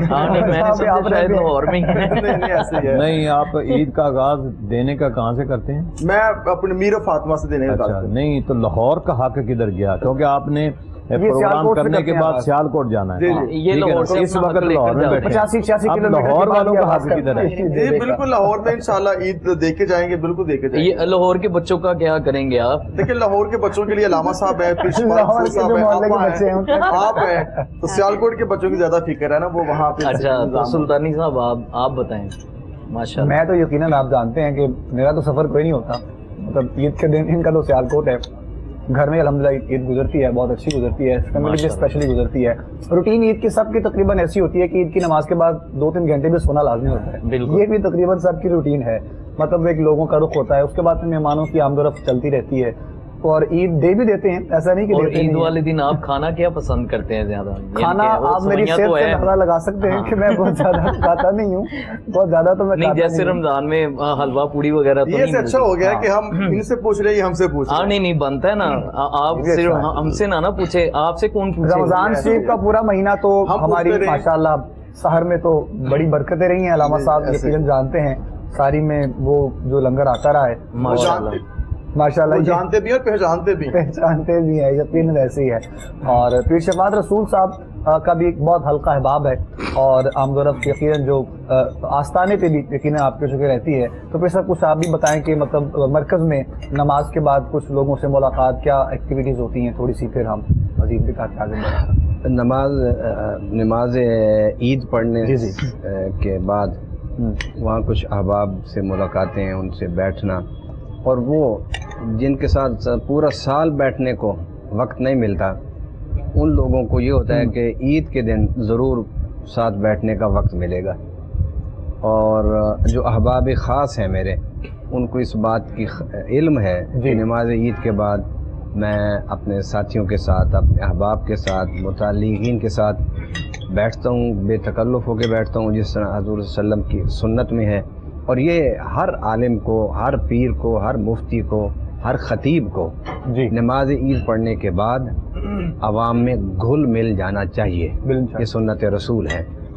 نہیں آپ عید کا آغاز دینے کا کہاں سے کرتے ہیں؟ میں اپنے میرا فاطمہ سے دینے کا. نہیں تو لاہور کا حق کدھر گیا, کیونکہ آپ نے پروگرام کرنے کے بعد سیالکوٹ جانا ہے. اس وقت لاہور میں بیٹھے 85 کلو لاہور والوں کا حق کدھر ہے؟ جی بالکل لاہور میں انشاءاللہ عید دیکھ کے جائیں گے, بالکل دیکھ کے جائیں گے. یہ لاہور کے بچوں کا کیا کریں گے آپ؟ دیکھیں لاہور کے بچوں کے لیے علامہ صاحب ہے, آپ ہیں, تو سیالکوٹ کے بچوں کی زیادہ فکر ہے نا, وہ وہاں پہ. اچھا سلطانی صاحب آپ بتائیں. ماشاءاللہ میں تو یقیناً آپ جانتے ہیں کہ میرا تو سفر کوئی نہیں ہوتا, مطلب عید کے دن ان کا تو سیالکوٹ ہے. گھر میں الحمدللہ عید گزرتی ہے, بہت اچھی گزرتی ہے, فیملی بھی اسپیشلی گزرتی ہے. روٹین عید کی سب کی تقریباً ایسی ہوتی ہے کہ عید کی نماز کے بعد 2-3 گھنٹے بھی سونا لازمی ہوتا ہے. یہ بھی تقریباً سب کی روٹین ہے, مطلب ایک لوگوں کا رخ ہوتا ہے. اس کے بعد مہمانوں کی آمد و رفت چلتی رہتی ہے, اور عید دے بھی دیتے ہیں, ایسا نہیں کہ عید والے دن آپ کھانا کیا پسند کرتے ہیں زیادہ؟ کھانا آپ میری صحت سے اندازہ لگا سکتے ہیں کہ میں بہت زیادہ کھاتا نہیں ہوں, بہت زیادہ تو میں جیسے رمضان میں حلوہ پوڑی وغیرہ. یہ اچھا ہو گیا کہ ہم ان سے پوچھ رہے ہیں, ہم سے پوچھ. ہاں نہیں بنتا ہے نا, آپ صرف ہم سے نہ پوچھے, آپ سے کون پوچھے. رمضان شریف کا پورا مہینہ تو ہماری ماشاءاللہ سحر میں تو بڑی برکتیں رہی ہیں. علامہ صاحب یقیناً جانتے ہیں, ساری میں وہ جو لنگر آتا رہا ہے ماشاءاللہ جانتے بھی اور پہچانتے بھی ہیں, یقیناً ایسے ہی ہے. اور پیر شفاعت رسول صاحب کا بھی ایک بہت ہلکا احباب ہے, اور آمد و رفت یقیناً جو آستانے پہ بھی یقیناً آپ کے شکر رہتی ہے. تو پھر سب کچھ آپ بھی بتائیں کہ مطلب مرکز میں نماز کے بعد کچھ لوگوں سے ملاقات, کیا ایکٹیویٹیز ہوتی ہیں, تھوڑی سی پھر ہم مزید بھی کہا آگے. نماز عید پڑھنے کے بعد وہاں کچھ احباب سے ملاقاتیں, ان سے بیٹھنا, اور وہ جن کے ساتھ پورا سال بیٹھنے کو وقت نہیں ملتا, ان لوگوں کو یہ ہوتا ہے کہ عید کے دن ضرور ساتھ بیٹھنے کا وقت ملے گا. اور جو احباب خاص ہیں میرے, ان کو اس بات کی علم ہے کہ نماز عید کے بعد میں اپنے ساتھیوں کے ساتھ, اپنے احباب کے ساتھ, متعلقین کے ساتھ بیٹھتا ہوں, بے تکلف ہو کے بیٹھتا ہوں, جس طرح حضور صلی اللہ علیہ وسلم کی سنت میں ہے. اور یہ ہر عالم کو, ہر پیر کو, ہر مفتی کو, ہر خطیب کو نماز عید پڑھنے کے بعد عوام میں گھل مل جانا چاہیے. یہ سنت رسول ہے.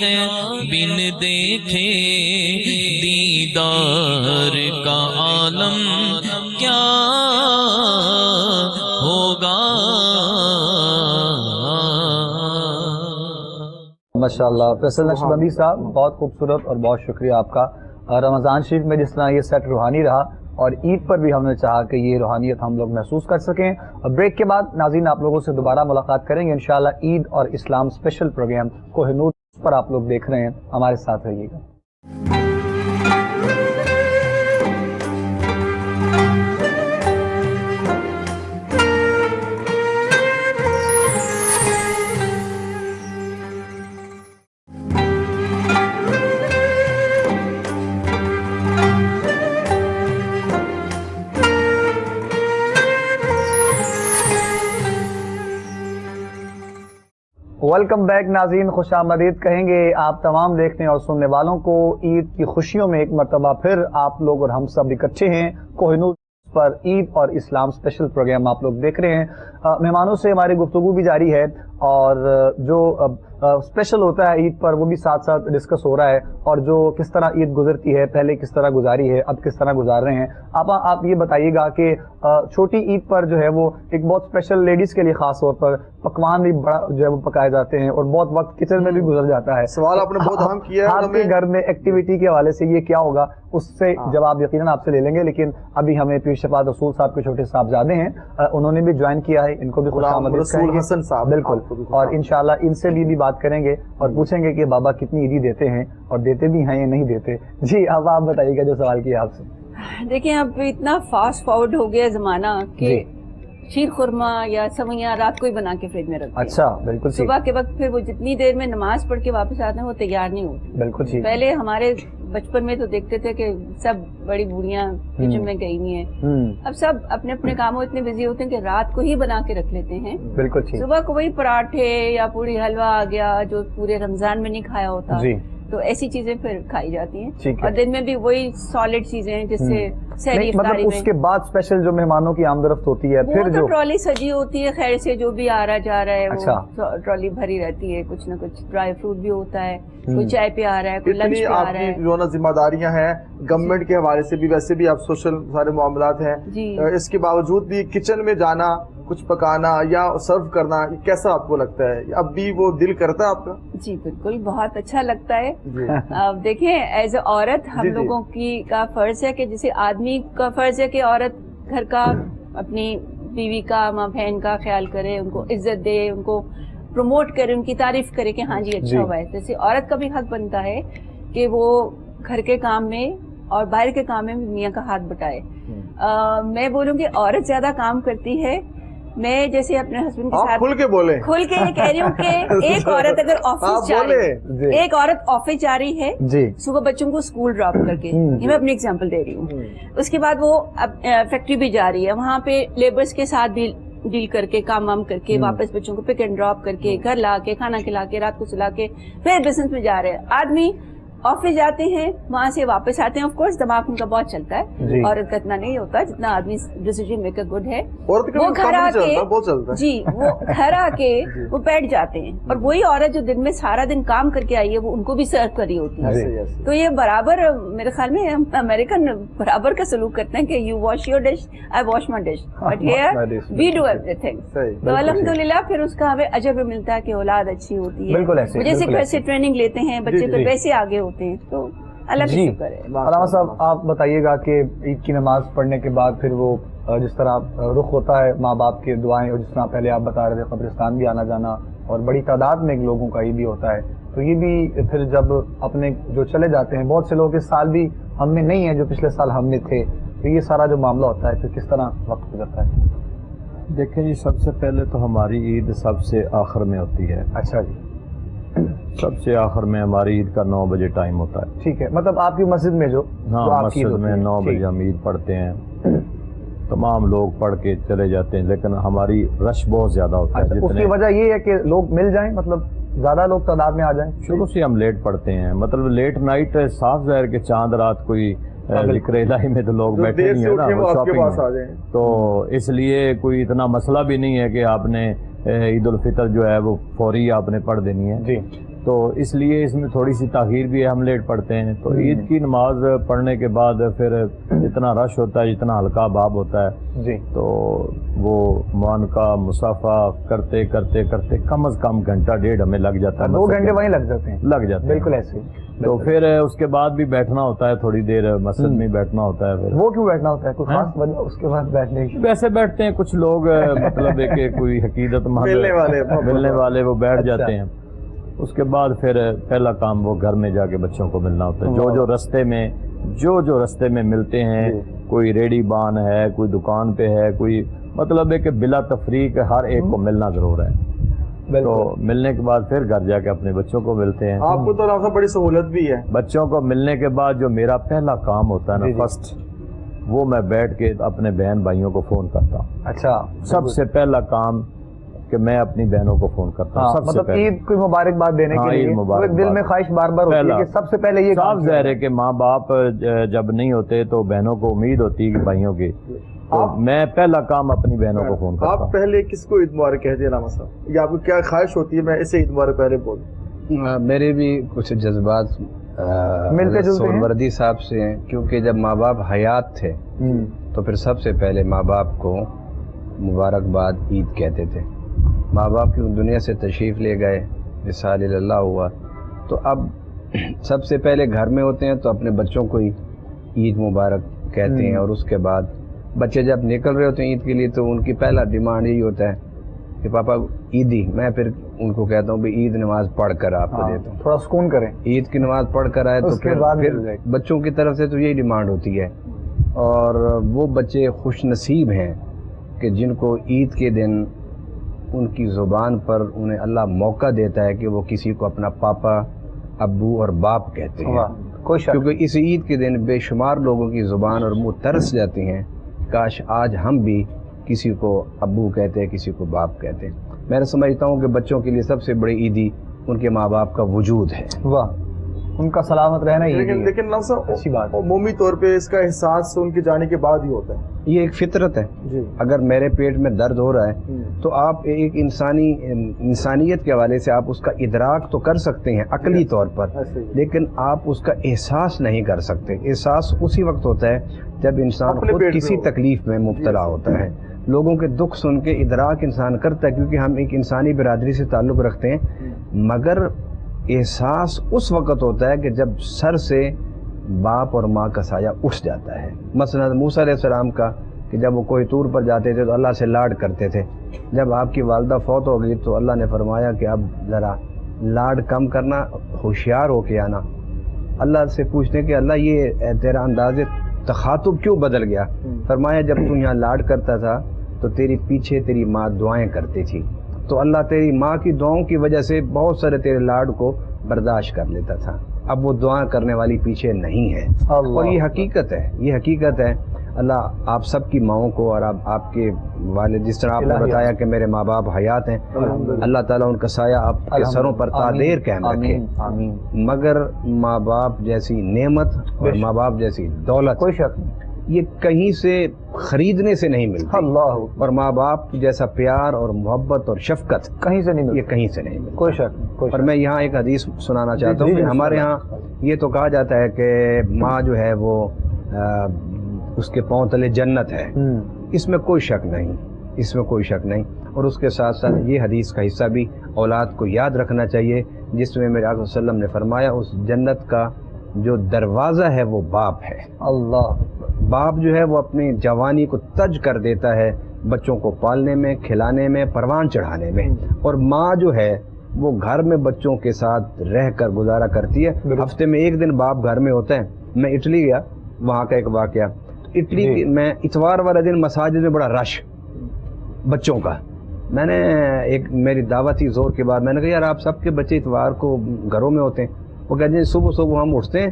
ہے بن دیکھے دیدار کا عالم کیا ہوگا. ماشاءاللہ فیصل نقشبندی صاحب، بہت خوبصورت اور بہت شکریہ آپ کا. رمضان شریف میں جس طرح یہ سیٹ روحانی رہا اور عید پر بھی ہم نے چاہا کہ یہ روحانیت ہم لوگ محسوس کر سکیں. بریک کے بعد ناظرین آپ لوگوں سے دوبارہ ملاقات کریں گے انشاءاللہ. عید اور اسلام اسپیشل پروگرام کوہ نور پر آپ لوگ دیکھ رہے ہیں، ہمارے ساتھ رہیے گا. ویلکم بیک ناظرین، خوش آمدید کہیں گے آپ تمام دیکھنے اور سننے والوں کو. عید کی خوشیوں میں ایک مرتبہ پھر آپ لوگ اور ہم سب اکٹھے ہیں. کوہ نور پر عید اور اسلام اسپیشل پروگرام آپ لوگ دیکھ رہے ہیں. مہمانوں سے ہماری گفتگو بھی جاری ہے اور جو اسپیشل ہوتا ہے عید پر وہ بھی ساتھ ساتھ ڈسکس ہو رہا ہے، اور جو کس طرح عید گزرتی ہے، پہلے کس طرح گزاری ہے، اب کس طرح گزار رہے ہیں. آپ یہ بتائیے گا کہ چھوٹی عید پر جو ہے وہ ایک بہت اسپیشل لیڈیز کے لیے خاص طور پر پکوان بھی بڑا جو ہے وہ پکائے جاتے ہیں اور بہت وقت کچن میں بھی گزر جاتا ہے. سوال آپ نے بہت اہم کیا ہے. آپ کے گھر میں ایکٹیویٹی کے حوالے سے یہ کیا ہوگا اس سے جواب یقیناً آپ سے لے لیں گے، لیکن ابھی ہمیں پیر شفاعت رسول صاحب کے چھوٹے صاحبزادے ہیں، انہوں نے بھی جوائن کیا ہے، ان کو بھی خوش آمدید کہیں گے. حسن صاحب بالکل، اور انشاءاللہ ان سے بھی بات کریں گے اور پوچھیں گے کہ بابا کتنی عیدی دیتے ہیں اور دیتے بھی ہیں یا نہیں دیتے. جی اب آپ بتائیے گا جو سوال کیا آپ سے. دیکھیں اب اتنا فاسٹ فارورڈ ہو گیا زمانہ کہ شیر خورما یا سویاں رات کو ہی بنا کے فریج میں رکھتے ہیں. اچھا بالکل. صبح کے وقت پھر وہ جتنی دیر میں نماز پڑھ کے واپس آتے ہیں وہ تیار نہیں ہوتی. بالکل. پہلے ہمارے بچپن میں تو دیکھتے تھے کہ سب بڑی بوڑھیاں کچن میں گئی ہوئی ہیں، اب سب اپنے اپنے کاموں اتنے بزی ہوتے ہیں کہ رات کو ہی بنا کے رکھ لیتے ہیں. بالکل. صبح کو وہی پراٹھے یا پوری حلوہ آ گیا جو پورے رمضان میں نہیں کھایا ہوتا، تو ایسی چیزیں پھر کھائی جاتی ہیں. اور دن میں بھی وہی سالڈ چیزیں جس سے سحری افطاری میں. اس کے بعد اسپیشل جو مہمانوں کی آمدرفت ہوتی ہے پھر جو ٹرالی سجی ہوتی ہے خیر سے، جو بھی آ رہا جا رہا ہے وہ ٹرالی بھری رہتی ہے، کچھ نہ کچھ ڈرائی فروٹ بھی ہوتا ہے، کوئی چائے پہ آ رہا ہے، کوئی لنچ پہ آ رہا ہے. جو نا ذمہ داریاں ہیں گورنمنٹ کے حوالے سے بھی، ویسے بھی آپ سوشل سارے معاملات ہیں، اس کے باوجود بھی کچن میں جانا، کچھ پکانا یا سرو کرنا، کیسا آپ کو لگتا ہے؟ اب بھی وہ دل کرتا ہے آپ کا؟ جی بالکل، بہت اچھا لگتا ہے. دیکھیں ایز اے عورت ہم لوگوں کا فرض ہے کہ جیسے آدمی کا فرض ہے کہ عورت گھر کا، اپنی بیوی کا، ماں بہن کا خیال کرے، ان کو عزت دے، ان کو پروموٹ کرے، ان کی تعریف کرے کہ ہاں جی اچھا ہوا ہے. جیسے عورت کا بھی حق بنتا ہے کہ وہ گھر کے کام میں اور باہر کے کام میں میاں کا ہاتھ بٹائے. میں بولوں کہ عورت زیادہ کام کرتی ہے. میں جیسے اپنے ہسبینڈ کے ساتھ کھل کے یہ کہہ رہی ہوں کہ ایک عورت اگر آفس جا رہی ہے، ایک عورت آفس جا رہی ہے صبح بچوں کو اسکول ڈراپ کر کے، یہ میں اپنی ایگزامپل دے رہی ہوں، اس کے بعد وہ فیکٹری بھی جا رہی ہے، وہاں پہ لیبرز کے ساتھ بھی ڈیل کر کے، کام وام کر کے، واپس بچوں کو پک اینڈ ڈراپ کر کے، گھر لا کے، کھانا کھلا کے، رات کو سلا کے پھر بزنس میں جا رہے ہیں. آدمی آفس جاتے ہیں، وہاں سے واپس آتے ہیں، آف کورس دماغ ان کا بہت چلتا ہے، عورت کا اتنا نہیں ہوتا جتنا آدمی ڈیسیژن میکر گڈ ہے. وہ گھر آ کے جی وہ گھر آ کے وہ بیٹھ جاتے ہیں، اور وہی عورت جو دن میں سارا دن کام کر کے آئی ہے وہ ان کو بھی سرو کری ہوتی ہے. تو یہ برابر میرے خیال میں امریکن برابر کا سلوک کرتے ہیں کہ you wash your dish, I wash my dish, but here we do ایوری تھنگ. تو الحمدللہ پھر اس کا ہمیں اجر بھی ملتا ہے کہ اولاد اچھی ہوتی ہے. جیسے گھر سے ٹریننگ لیتے ہیں بچے تو ویسے آگے ہوتے ہیں. تو اللہ کا شکر ہے. علامہ صاحب آپ بتائیے گا کہ عید کی نماز پڑھنے کے بعد پھر وہ جس طرح رخ ہوتا ہے ماں باپ کے دعائیں، اور جس طرح پہلے آپ بتا رہے تھے قبرستان بھی آنا جانا اور بڑی تعداد میں لوگوں کا یہ بھی ہوتا ہے، تو یہ بھی پھر جب اپنے جو چلے جاتے ہیں، بہت سے لوگ اس سال بھی ہم میں نہیں ہیں جو پچھلے سال ہم میں تھے، تو یہ سارا جو معاملہ ہوتا ہے پھر کس طرح وقت گزرتا ہے؟ دیکھیں جی، سب سے پہلے تو ہماری عید سب سے آخر میں ہوتی ہے. اچھا جی. سب سے آخر میں ہماری عید کا 9 بجے ٹائم ہوتا ہے. ٹھیک ہے، مطلب آپ کی مسجد میں جو مسجد میں 9 بجے ہم عید پڑھتے ہیں، تمام لوگ پڑھ کے چلے جاتے ہیں، لیکن ہماری رش بہت زیادہ ہوتا ہے. اس کی وجہ یہ ہے کہ لوگ مل جائیں، مطلب زیادہ لوگ تعداد میں آ جائیں. شروع سے ہم لیٹ پڑھتے ہیں، مطلب لیٹ نائٹ صاف ظاہر کہ چاند رات کوئی ذکر الہی میں تو لوگ بیٹھے نہیں ہیں نا، شاپنگ میں، تو اس لیے کوئی اتنا مسئلہ بھی نہیں ہے کہ آپ نے عید الفطر جو ہے وہ فوری آپ نے پڑھ دینی ہے. جی. تو اس لیے اس میں تھوڑی سی تاخیر بھی ہے، ہم لیٹ پڑھتے ہیں. تو عید کی نماز پڑھنے کے بعد پھر اتنا رش ہوتا ہے، اتنا ہلکا باب ہوتا ہے جی، تو وہ معانقہ مصافحہ کرتے کرتے کرتے کم از کم گھنٹہ ڈیڑھ ہمیں لگ جاتا ہے. 2 گھنٹے وہیں لگ جاتے ہیں. بالکل ایسے. تو پھر اس کے بعد بھی بیٹھنا ہوتا ہے، تھوڑی دیر مسجد میں بیٹھنا ہوتا ہے. پھر وہ کیوں بیٹھنا ہوتا ہے؟ کوئی خاص وجہ اس کے بعد بیٹھنے کی؟ ویسے بیٹھتے ہیں کچھ لوگ، مطلب ہے کہ کوئی حقیقت ملنے والے وہ بیٹھ جاتے ہیں. اس کے بعد پھر پہلا کام وہ گھر میں جا کے بچوں کو ملنا ہوتا ہے. جو رستے میں ملتے ہیں، کوئی ریڑی بان ہے، کوئی دکان پہ ہے، کوئی مطلب ہے کہ بلا تفریق ہر ایک کو ملنا ضرور ہے. تو ملنے کے بعد پھر گھر جا کے اپنے بچوں کو ملتے ہیں. آپ کو تو بڑی سہولت بھی ہے. بچوں کو ملنے کے بعد جو میرا پہلا کام ہوتا ہے نا فرسٹ، وہ میں بیٹھ کے اپنے بہن بھائیوں کو فون کرتا ہوں. اچھا، سب سے پہلا کام کہ میں اپنی بہنوں کو فون کرتا ہوں. مطلب عید کی مبارکباد دینے کے لیے دل میں خواہش بار بار ہوتی ہے کہ سب سے پہلے یہ صاف ظاہر ہے کہ ماں باپ جب نہیں ہوتے تو بہنوں کو امید ہوتی ہے کہ بھائیوں کی، تو میں پہلا کام اپنی بہنوں کو فون کرتا ہوں. آپ پہلے کس کو عید مبارک کہتے ہیں علامہ صاحب؟ یا آپ کو کیا خواہش ہوتی ہے میں اسے عید مبارک پہلے بولوں؟ میرے بھی کچھ جذبات سہروردی صاحب سے ہیں، کیونکہ جب ماں باپ حیات تھے تو پھر سب سے پہلے ماں باپ کو مبارکباد عید کہتے تھے. ماں باپ کی دنیا سے تشریف لے گئے، وصال اللہ ہوا، تو اب سب سے پہلے گھر میں ہوتے ہیں تو اپنے بچوں کو ہی عید مبارک کہتے ہیں. اور اس کے بعد بچے جب نکل رہے ہوتے ہیں عید کے لیے تو ان کی پہلا ڈیمانڈ یہی ہوتا ہے کہ پاپا عیدی. میں پھر ان کو کہتا ہوں بھی عید نماز پڑھ کر آپ کو دیتا ہوں، تھوڑا سکون کریں، عید کی نماز پڑھ کر آئے. تو پھر بچوں کی طرف سے تو یہی ڈیمانڈ ہوتی ہے. اور وہ بچے خوش نصیب ہیں کہ جن کو عید کے دن ان کی زبان پر انہیں اللہ موقع دیتا ہے کہ وہ کسی کو اپنا پاپا، ابو اور باپ کہتے ہیں. کیونکہ اس عید کے دن بے شمار لوگوں کی زبان اور منہ ترس جاتی ہیں، کاش آج ہم بھی کسی کو ابو کہتے ہیں، کسی کو باپ کہتے ہیں. میں سمجھتا ہوں کہ بچوں کے لیے سب سے بڑی عیدی ان کے ماں باپ کا وجود ہے. واہ، ان کا سلامت رہنا ہی. لیکن اچھی بات، عمومی طور پہ اس کا احساس ان کے جانے کے بعد ہی ہوتا ہے. یہ ایک فطرت ہے. اگر میرے پیٹ میں درد ہو رہا ہے تو آپ ایک انسانیت کے حوالے سے آپ اس کا ادراک تو کر سکتے ہیں عقلی طور پر، لیکن آپ اس کا احساس نہیں کر سکتے. احساس اسی وقت ہوتا ہے جب انسان خود کسی تکلیف میں مبتلا ہوتا ہے. لوگوں کے دکھ سن کے ادراک انسان کرتا ہے، کیونکہ ہم ایک انسانی برادری سے تعلق رکھتے ہیں. مگر احساس اس وقت ہوتا ہے کہ جب سر سے باپ اور ماں کا سایہ اٹھ جاتا ہے. مثلا موسیٰ علیہ السلام کا کہ جب وہ کوہ طور پر جاتے تھے تو اللہ سے لاڈ کرتے تھے. جب آپ کی والدہ فوت ہو گئی تو اللہ نے فرمایا کہ اب ذرا لاڈ کم کرنا، ہوشیار ہو کے آنا. اللہ سے پوچھتے کہ اللہ یہ تیرا انداز تخاطب کیوں بدل گیا؟ فرمایا جب تو یہاں لاڈ کرتا تھا تو تیری پیچھے تیری ماں دعائیں کرتی تھی، تو اللہ تیری ماں کی دعاؤں کی وجہ سے بہت سارے تیرے لاڈ کو برداشت کر لیتا تھا. اب وہ دعا کرنے والی پیچھے نہیں ہے. اور یہ حقیقت ہے، یہ حقیقت ہے. اللہ آپ سب کی ماؤں کو اور آپ کے والد، جس طرح آپ نے بتایا کہ میرے ماں باپ حیات ہیں، اللہ تعالیٰ ان کا سایہ آپ کے سروں پر تادیر قائم رکھے. مگر ماں باپ جیسی نعمت اور ماں باپ جیسی دولت کوئی شک نہیں، یہ کہیں سے خریدنے سے نہیں ملتی. اور ماں باپ جیسا پیار اور محبت اور شفقت کہیں سے نہیں ملتی، یہ کہیں سے نہیں ملتی. کوئی شک نہیں. اور میں یہاں ایک حدیث سنانا چاہتا ہوں کہ ہمارے ہاں یہ تو کہا جاتا ہے کہ ماں جو ہے وہ اس کے پاؤں تلے جنت ہے. اس میں کوئی شک نہیں، اس میں کوئی شک نہیں. اور اس کے ساتھ ساتھ یہ حدیث کا حصہ بھی اولاد کو یاد رکھنا چاہیے، جس میں میرے آقا صلی اللہ علیہ وسلم نے فرمایا اس جنت کا جو دروازہ ہے وہ باپ ہے. اللہ، باپ جو ہے وہ اپنی جوانی کو تج کر دیتا ہے بچوں کو پالنے میں، کھلانے میں، پروان چڑھانے میں. اور ماں جو ہے وہ گھر میں بچوں کے ساتھ رہ کر گزارا کرتی ہے. ہفتے میں ایک دن باپ گھر میں ہوتا ہے. میں اٹلی گیا، وہاں کا ایک واقعہ، اٹلی میں اتوار والا دن مساجد میں بڑا رش بچوں کا. میں نے ایک میری دعوت تھی زور کے بعد، میں نے کہا یار آپ سب کے بچے اتوار کو گھروں میں ہوتے ہیں. وہ کہتے ہیں صبح صبح ہم اٹھتے ہیں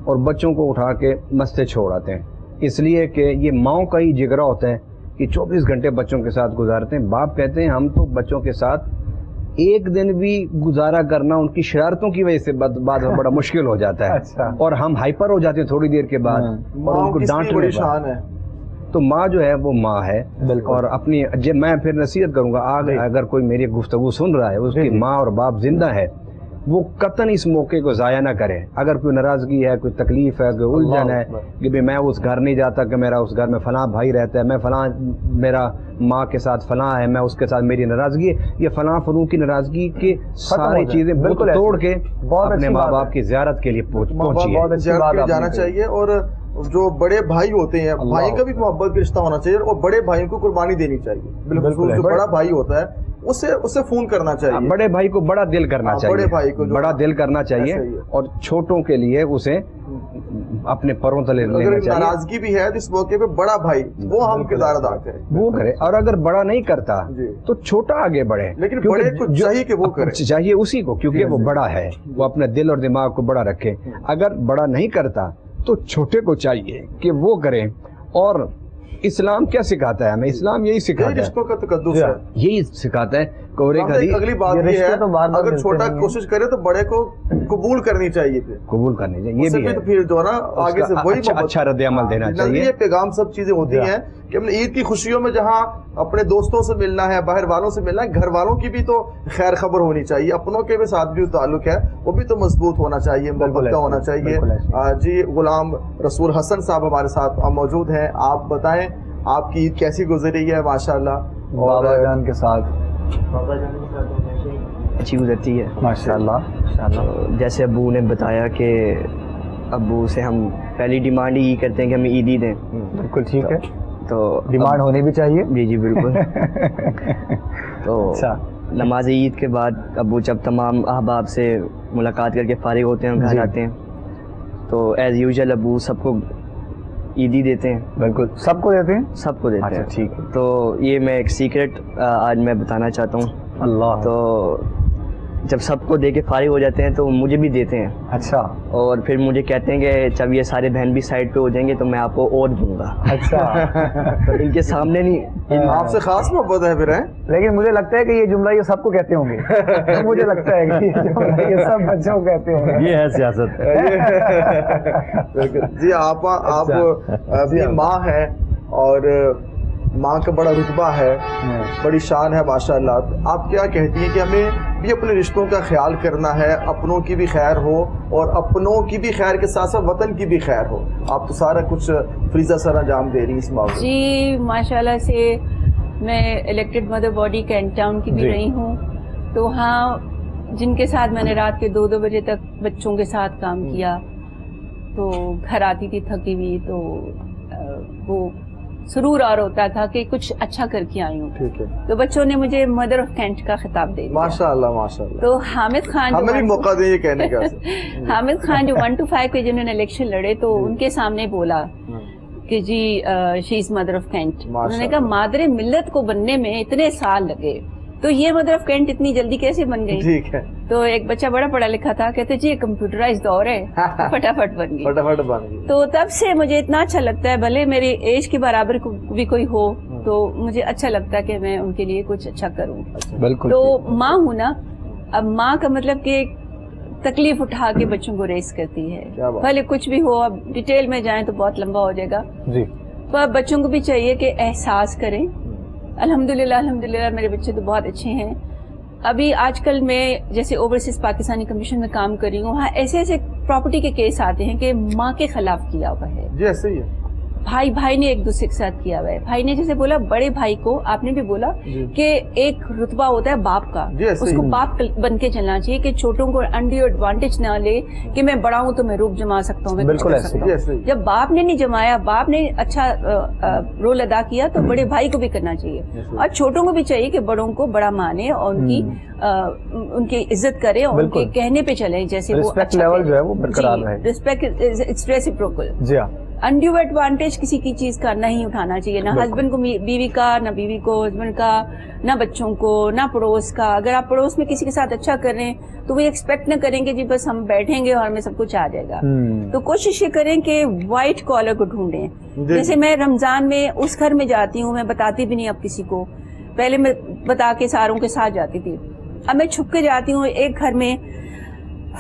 اور بچوں کو اٹھا کے مسجد چھوڑ آتے ہیں، اس لیے کہ یہ ماؤں کا ہی جگرا ہوتا ہے کہ 24 گھنٹے بچوں کے ساتھ گزارتے ہیں. باپ کہتے ہیں ہم تو بچوں کے ساتھ ایک دن بھی گزارا کرنا ان کی شرارتوں کی وجہ سے بعد میں بڑا مشکل ہو جاتا ہے. اور ہم ہائپر ہو جاتے ہیں تھوڑی دیر کے بعد اور ان کو ڈانٹنے شان ہے. تو ماں جو ہے وہ ماں ہے. اور اپنی میں پھر نصیحت کروں گا، اگر کوئی میری گفتگو سن رہا ہے اس کی ماں اور باپ زندہ ہے، وہ قطن اس موقع کو ضائع نہ کرے. اگر کوئی ناراضگی ہے, کوئی تکلیف ہے, کوئی الجھن ہے کہ بھئی میں اس گھر نہیں جاتا کہ میرا اس گھر میں فلاں بھائی رہتا ہے, میں فلاں میرا ماں کے ساتھ فلاں ہے, میں اس کے ساتھ میری ناراضگی ہے, یہ فلاں فلوں کی ناراضگی کے ساری چیزیں بالکل توڑ کے اپنے ماں باپ کی زیارت کے لیے پہنچیے. جانا چاہیے. اور جو بڑے بھائی ہوتے ہیں, بھائی کا بھی محبت کا رشتہ ہونا چاہیے, اور بڑے بھائیوں کو قربانی دینی چاہیے. بالکل جو بڑا بھائی ہوتا ہے اسے فون کرنا چاہیے. بڑے بھائی کو بڑا دل کرنا چاہیے, بڑے بھائی کو بڑا دل کرنا چاہیے, اور چھوٹوں کے لیے اسے اپنے پروں تلے لینا چاہیے. ناراضگی بھی ہے اس موقع پہ بڑا بھائی وہ ہم کردار ادا کرے, وہ کرے. اور اگر بڑا نہیں کرتا تو چھوٹا آگے بڑھے, لیکن بڑے کو چاہیے کہ وہ کرے, چاہیے اسی کو, کیونکہ وہ بڑا ہے, وہ اپنے دل اور دماغ کو بڑا رکھے. اگر بڑا نہیں کرتا تو چھوٹے کو چاہیے کہ وہ کریں. اور اسلام کیا سکھاتا ہے ہمیں؟ اسلام یہی سکھاتا ہے, رشتوں کا تقدس ہے, یہی سکھاتا ہے. اگلی بات یہ ہے اگر چھوٹا کوشش کرے تو بڑے کو قبول کرنی چاہیے, قبول کرنی چاہیے. یہ بھی ہے, پھر جو ہے نا آگے سے وہی اچھا رد عمل دینا چاہیے. یہ پیغام سب چیزیں ہوتی ہیں کہ ہم نے عید کی خوشیوں میں جہاں اپنے دوستوں سے ملنا ہے, باہر والوں سے ملنا ہے, گھر والوں کی بھی تو خیر خبر ہونی چاہیے, اپنوں کے بھی ساتھ بھی تعلق ہے وہ بھی تو مضبوط ہونا چاہیے, محبت کا ہونا چاہیے. جی غلام رسول حسن صاحب ہمارے ساتھ موجود ہیں. آپ بتائیں آپ کی عید کیسی گزری ہے؟ ماشاءاللہ بابا جان کے ساتھ اچھی گزرتی ہے ماشاءاللہ. جیسے ابو نے بتایا کہ ابو سے ہم پہلی ڈیمانڈ ہی کرتے ہیں کہ ہمیں عیدی دیں. بالکل ٹھیک ہے, تو ڈیمانڈ ہونی بھی چاہیے. جی جی بالکل. تو نماز عید کے بعد ابو جب تمام احباب سے ملاقات کر کے فارغ ہوتے ہیں, گھر آتے ہیں, تو ایز یوزول ابو سب کو عیدی دیتے ہیں. بالکل سب کو دیتے ہیں, سب کو دیتے ہیں. ٹھیک ہے. تو یہ میں ایک سیکرٹ آج میں بتانا چاہتا ہوں. اللہ. تو جب سب کو دے کے فارغ ہو جاتے ہیں تو مجھے بھی دیتے ہیں. اچھا. اور پھر مجھے کہتے ہیں کہ جب یہ سارے بہن بھی سائڈ پہ ہو جائیں گے تو میں آپ کو اور دوں گا. اچھا. تو ان کے سامنے نہیں, آپ سے خاص محبت ہے پھر. لیکن مجھے لگتا ہے کہ یہ جملہ یہ سب کو کہتے ہوں گے. مجھے لگتا ہے کہ یہ جملہ یہ سب بچوں کو کہتے ہوں گے. یہ ہے سیاست. جی آپ بھی ماں ہے اور ماں کا بڑا رتبہ ہے, بڑی شان ہے ماشاءاللہ. آپ کیا کہتی ہیں کہ ہمیں بھی اپنے رشتوں کا خیال کرنا ہے, اپنوں کی بھی خیر ہو اور اپنوں کی بھی خیر کے ساتھ ساتھ وطن کی بھی خیر ہو؟ آپ تو سارا کچھ فریضہ سر انجام دے رہی اس موقع. جی ماشاءاللہ سے میں elected mother body cantt town کی بھی رہی ہوں, تو وہاں جن کے ساتھ میں نے رات کے 2 بجے تک بچوں کے ساتھ کام کیا, تو گھر آتی تھی تھکی ہوئی, تو وہ سرور اور ہوتا تھا کہ کچھ اچھا کر کے آئی ہوں. ٹھیک ہے. تو بچوں نے مجھے مدر آف کینٹ کا خطاب دے دیا. ماشاءاللہ ماشاءاللہ. تو حامد خان, ہمیں بھی موقع دیں یہ کہنے کا. حامد خان جو 1 to 5 کے جنہوں نے الیکشن لڑے, تو ان کے سامنے بولا کہ جی شی از مدر آف کینٹ. انہوں نے کہا مادر ملت کو بننے میں اتنے سال لگے, تو یہ مدر آف کینٹ اتنی جلدی کیسے بن گئی؟ ٹھیک ہے. تو ایک بچہ بڑا پڑھا لکھا تھا, کہتے جی یہ کمپیوٹرائز دور ہے, فٹافٹ بن گئی. فٹافٹ بن گئی. تو تب سے مجھے اتنا اچھا لگتا ہے, بھلے میری ایج کے برابر بھی کوئی ہو, تو مجھے اچھا لگتا ہے کہ میں ان کے لیے کچھ اچھا کروں. بالکل. تو ماں ہوں نا, اب ماں کا مطلب کہ تکلیف اٹھا کے بچوں کو ریس کرتی ہے, بھلے کچھ بھی ہو. اب ڈیٹیل میں جائیں تو بہت لمبا ہو جائے گا. جی. پر بچوں کو بھی چاہیے کہ احساس کریں. الحمدللہ میرے بچے تو بہت اچھے ہیں. ابھی آج کل میں جیسے اوورسیز پاکستانی کمیشن میں کام کر رہی ہوں, وہاں ایسے ایسے پراپرٹی کے کیس آتے ہیں کہ ماں کے خلاف کیا ہوا ہے. جی ایسے ہی ہے. بھائی نے ایک دوسرے کے ساتھ کیا ہوا ہے. بھائی نے جیسے بولا بڑے بھائی کو, آپ نے بھی بولا کہ ایک رتبہ ہوتا ہے باپ کا, اس کو باپ بن کے چلنا چاہیے کہ چھوٹوں کو انڈیو ایڈوانٹیج نہ لے کہ میں بڑا ہوں تو میں روپ جما سکتا ہوں. بالکل. جب باپ نے نہیں جمایا, باپ نے اچھا رول ادا کیا, تو بڑے بھائی کو بھی کرنا چاہیے. اور چھوٹوں کو بھی چاہیے کہ بڑوں کو بڑا مانے اور ان کی عزت کرے اور ان کے کہنے پہ چلیں, جیسے وہ ریسپیکٹ اٹس ریسیپروکل. جی ہاں. انڈیو ایڈوانٹیج کسی کی چیز کا نہیں اٹھانا چاہیے, نہ ہسبینڈ کو بیوی کا, نہ بیوی کو ہسبینڈ کا, نہ بچوں کو, نہ پڑوس کا. اگر آپ پڑوس میں کسی کے ساتھ اچھا کر رہے ہیں تو وہ ایکسپیکٹ نہ کریں کہ جی بس ہم بیٹھیں گے اور ہمیں سب کچھ آ جائے گا. تو کوشش یہ کریں کہ وائٹ کالر کو ڈھونڈیں. جیسے میں رمضان میں اس گھر میں جاتی ہوں, میں بتاتی بھی نہیں اب کسی کو, پہلے میں بتا کے ساروں کے ساتھ جاتی تھی, اب میں چھپ کے جاتی ہوں. ایک گھر میں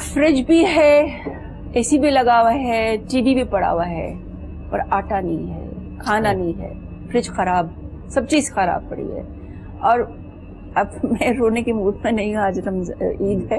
فریج بھی ہے, اے سی بھی لگا ہوا ہے, ٹی وی بھی پڑا ہوا ہے, اور آٹا نہیں ہے, کھانا نہیں ہے, فریج خراب, سب چیز خراب پڑی ہے. اور اب میں رونے کی موڈ میں نہیں ہوں, آج عید ہے.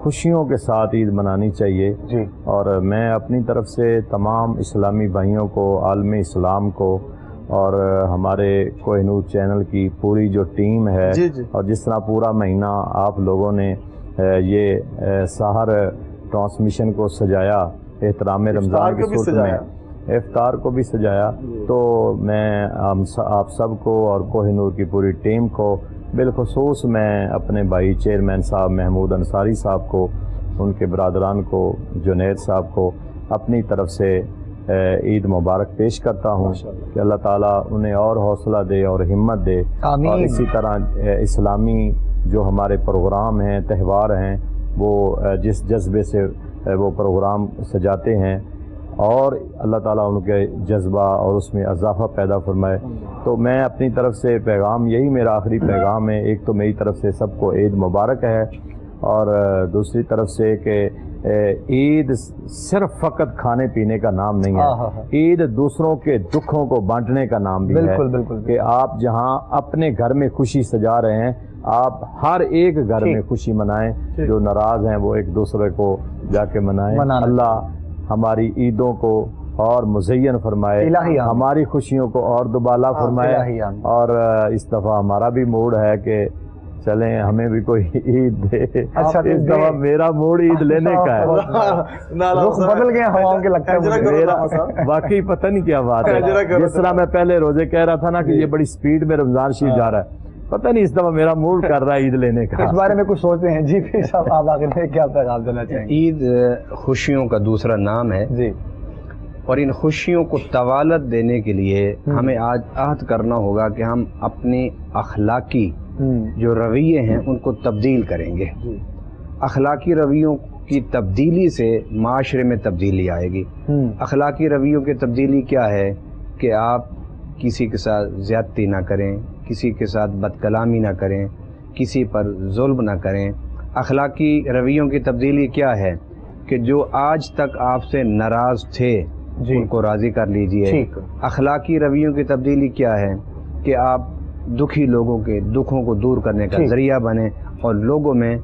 خوشیوں کے ساتھ عید منانی چاہیے جی. اور میں اپنی طرف سے تمام اسلامی بھائیوں کو، عالم اسلام کو اور ہمارے کوہ نور چینل کی پوری جو ٹیم ہے جی جی. اور جس طرح پورا مہینہ آپ لوگوں نے یہ سحر ٹرانسمیشن کو سجایا، احترام رمضان کی صورت میں افطار کو بھی سجایا، تو میں آپ سب کو اور کوہ نور کی پوری ٹیم کو، بالخصوص میں اپنے بھائی چیئرمین صاحب محمود انصاری صاحب کو، ان کے برادران کو، جنید صاحب کو اپنی طرف سے عید مبارک پیش کرتا ہوں کہ اللہ تعالیٰ انہیں اور حوصلہ دے اور ہمت دے. اور اسی طرح اسلامی جو ہمارے پروگرام ہیں، تہوار ہیں، وہ جس جذبے سے وہ پروگرام سجاتے ہیں اور اللہ تعالیٰ ان کے جذبہ اور اس میں اضافہ پیدا فرمائے. تو میں اپنی طرف سے پیغام، یہی میرا آخری پیغام ہے. ایک تو میری طرف سے سب کو عید مبارک ہے، اور دوسری طرف سے کہ عید صرف فقط کھانے پینے کا نام نہیں ہے، عید دوسروں کے دکھوں کو بانٹنے کا نام بھی ہے. بالکل کہ آپ جہاں اپنے گھر میں خوشی سجا رہے ہیں، آپ ہر ایک گھر میں خوشی منائیں. جو ناراض ہیں وہ ایک دوسرے کو جا کے منائیں. اللہ ہماری عیدوں کو اور مزین فرمائے، ہماری خوشیوں کو اور دوبالا فرمائے. اور اس دفعہ ہمارا بھی موڈ ہے کہ چلیں ہمیں بھی کوئی عید دے. اس دفعہ میرا موڈ عید لینے کا ہے. رخ بدل گئے ہواؤں کے، لگتا ہے میرا واقعی پتہ نہیں کیا بات ہے. جس طرح میں پہلے روزے کہہ رہا تھا نا کہ یہ بڑی سپیڈ میں رمضان شریف جا رہا ہے، پتہ نہیں اس دفعہ میرا موڈ کر رہا ہے عید لینے کا. اس بارے میں کچھ سوچتے ہیں؟ جی پھر صاحب آپ آخر میں کیا پیغام دینا چاہیں گے؟ عید خوشیوں کا دوسرا نام ہے جی، اور ان خوشیوں کو طوالت دینے کے لیے ہمیں آج عہد کرنا ہوگا کہ ہم اپنے اخلاقی جو رویے ہیں ان کو تبدیل کریں گے. اخلاقی رویوں کی تبدیلی سے معاشرے میں تبدیلی آئے گی. اخلاقی رویوں کی تبدیلی کیا ہے کہ آپ کسی کے ساتھ زیادتی نہ کریں، کسی کے ساتھ بد کلامی نہ کریں، کسی پر ظلم نہ کریں. اخلاقی رویوں کی تبدیلی کیا ہے کہ جو آج تک آپ سے ناراض تھے ان کو راضی کر لیجئے. اخلاقی رویوں کی تبدیلی کیا ہے کہ آپ دکھی لوگوں کے دکھوں کو دور کرنے کا ذریعہ بنیں اور لوگوں میں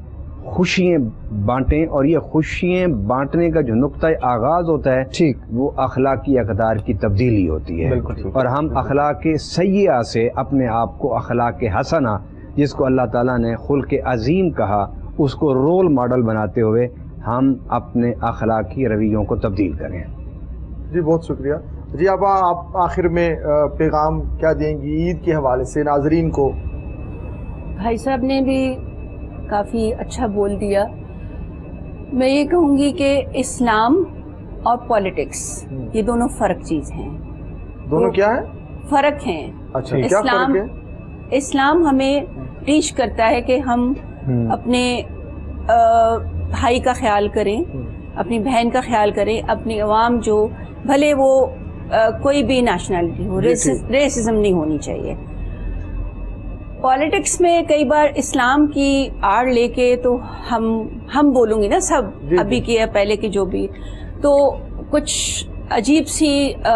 خوشیاں بانٹیں. اور یہ خوشیاں بانٹنے کا جو نقطۂ آغاز ہوتا ہے وہ اخلاقی اقدار کی تبدیلی ہوتی ہے. اور ہم اخلاق سیئہ سے اپنے آپ کو اخلاق حسنہ، جس کو اللہ تعالیٰ نے خلق عظیم کہا، اس کو رول ماڈل بناتے ہوئے ہم اپنے اخلاقی رویوں کو تبدیل کریں. جی بہت شکریہ. جی اب آپ آخر میں پیغام کیا دیں گی عید کے حوالے سے ناظرین کو؟ بھائی صاحب نے بھی کافی اچھا بول دیا. میں یہ کہوں گی کہ اسلام اور پالیٹکس یہ دونوں فرق چیز ہیں. دونوں کیا ہے؟ فرق ہیں. اچھا کیا فرق ہے؟ اسلام ہمیں ٹیچ کرتا ہے کہ ہم اپنے بھائی کا خیال کریں، اپنی بہن کا خیال کریں، اپنی عوام جو بھلے وہ کوئی بھی نیشنلٹی ہو، ریسزم نہیں ہونی چاہیے. پالیٹکس میں کئی بار اسلام کی آڑ لے کے تو ہم بولوں گی نا سب ابھی کی ہے پہلے کی جو بھی، تو کچھ عجیب سی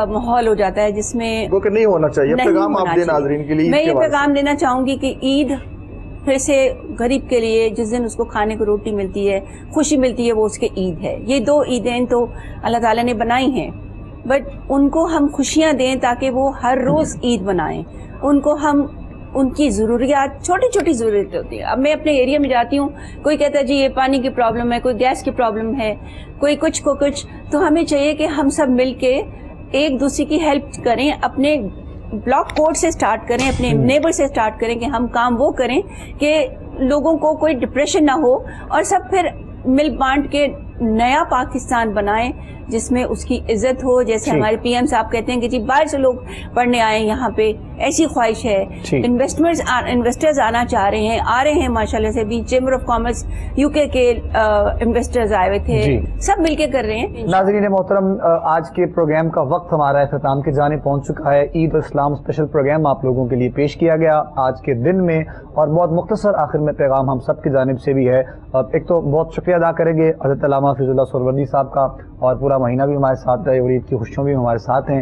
ماحول ہو جاتا ہے جس میں نہیں ہونا چاہیے. پیغام آپ دیں ناظرین کے لیے. میں یہ پیغام دینا چاہوں گی کہ عید پھر سے غریب کے لیے جس دن اس کو کھانے کو روٹی ملتی ہے، خوشی ملتی ہے، وہ اس کے عید ہے. یہ دو عیدیں تو اللہ تعالیٰ نے بنائی ہیں، بٹ ان کو ہم خوشیاں دیں تاکہ وہ ہر روز عید منائیں. ان کو ہم ان کی ضروریات، چھوٹی چھوٹی ضرورتیں ہوتی ہیں. اب میں اپنے ایریا میں جاتی ہوں، کوئی کہتا ہے جی یہ پانی کی پرابلم ہے، کوئی گیس کی پرابلم ہے، کوئی کچھ کو کچھ. تو ہمیں چاہیے کہ ہم سب مل کے ایک دوسرے کی ہیلپ کریں. اپنے بلاک کوڈ سے سٹارٹ کریں، اپنے نیبر سے سٹارٹ کریں کہ ہم کام وہ کریں کہ لوگوں کو کوئی ڈپریشن نہ ہو، اور سب پھر مل بانٹ کے نیا پاکستان بنائیں جس میں اس کی عزت ہو. جیسے ہمارے پی ایم صاحب کہتے ہیں کہ جی باہر سے لوگ پڑھنے آئے ہیں یہاں پہ، ایسی خواہش ہے. انویسٹرز آنا چاہ رہے ہیں، آ رہے ہیں ماشاءاللہ سے بھی. چیمبر آف کامرس یو کے انویسٹرز آئے ہوئے تھے، سب مل کے کر رہے ہیں. ناظرین محترم، آج کے پروگرام کا وقت ہمارا اختتام کی جانب پہنچ چکا ہے. عید اسلام اسپیشل پروگرام آپ لوگوں کے لیے پیش کیا گیا آج کے دن میں، اور بہت مختصر آخر میں پیغام ہم سب کی جانب سے بھی ہے. ایک تو بہت شکریہ ادا کریں گے حضرت علامہ حفیظ اللہ سہروردی صاحب کا، اور پورا مہینہ بھی ہمارے ساتھ رہے اور عید کی خوشیوں بھی ہمارے ساتھ ہیں.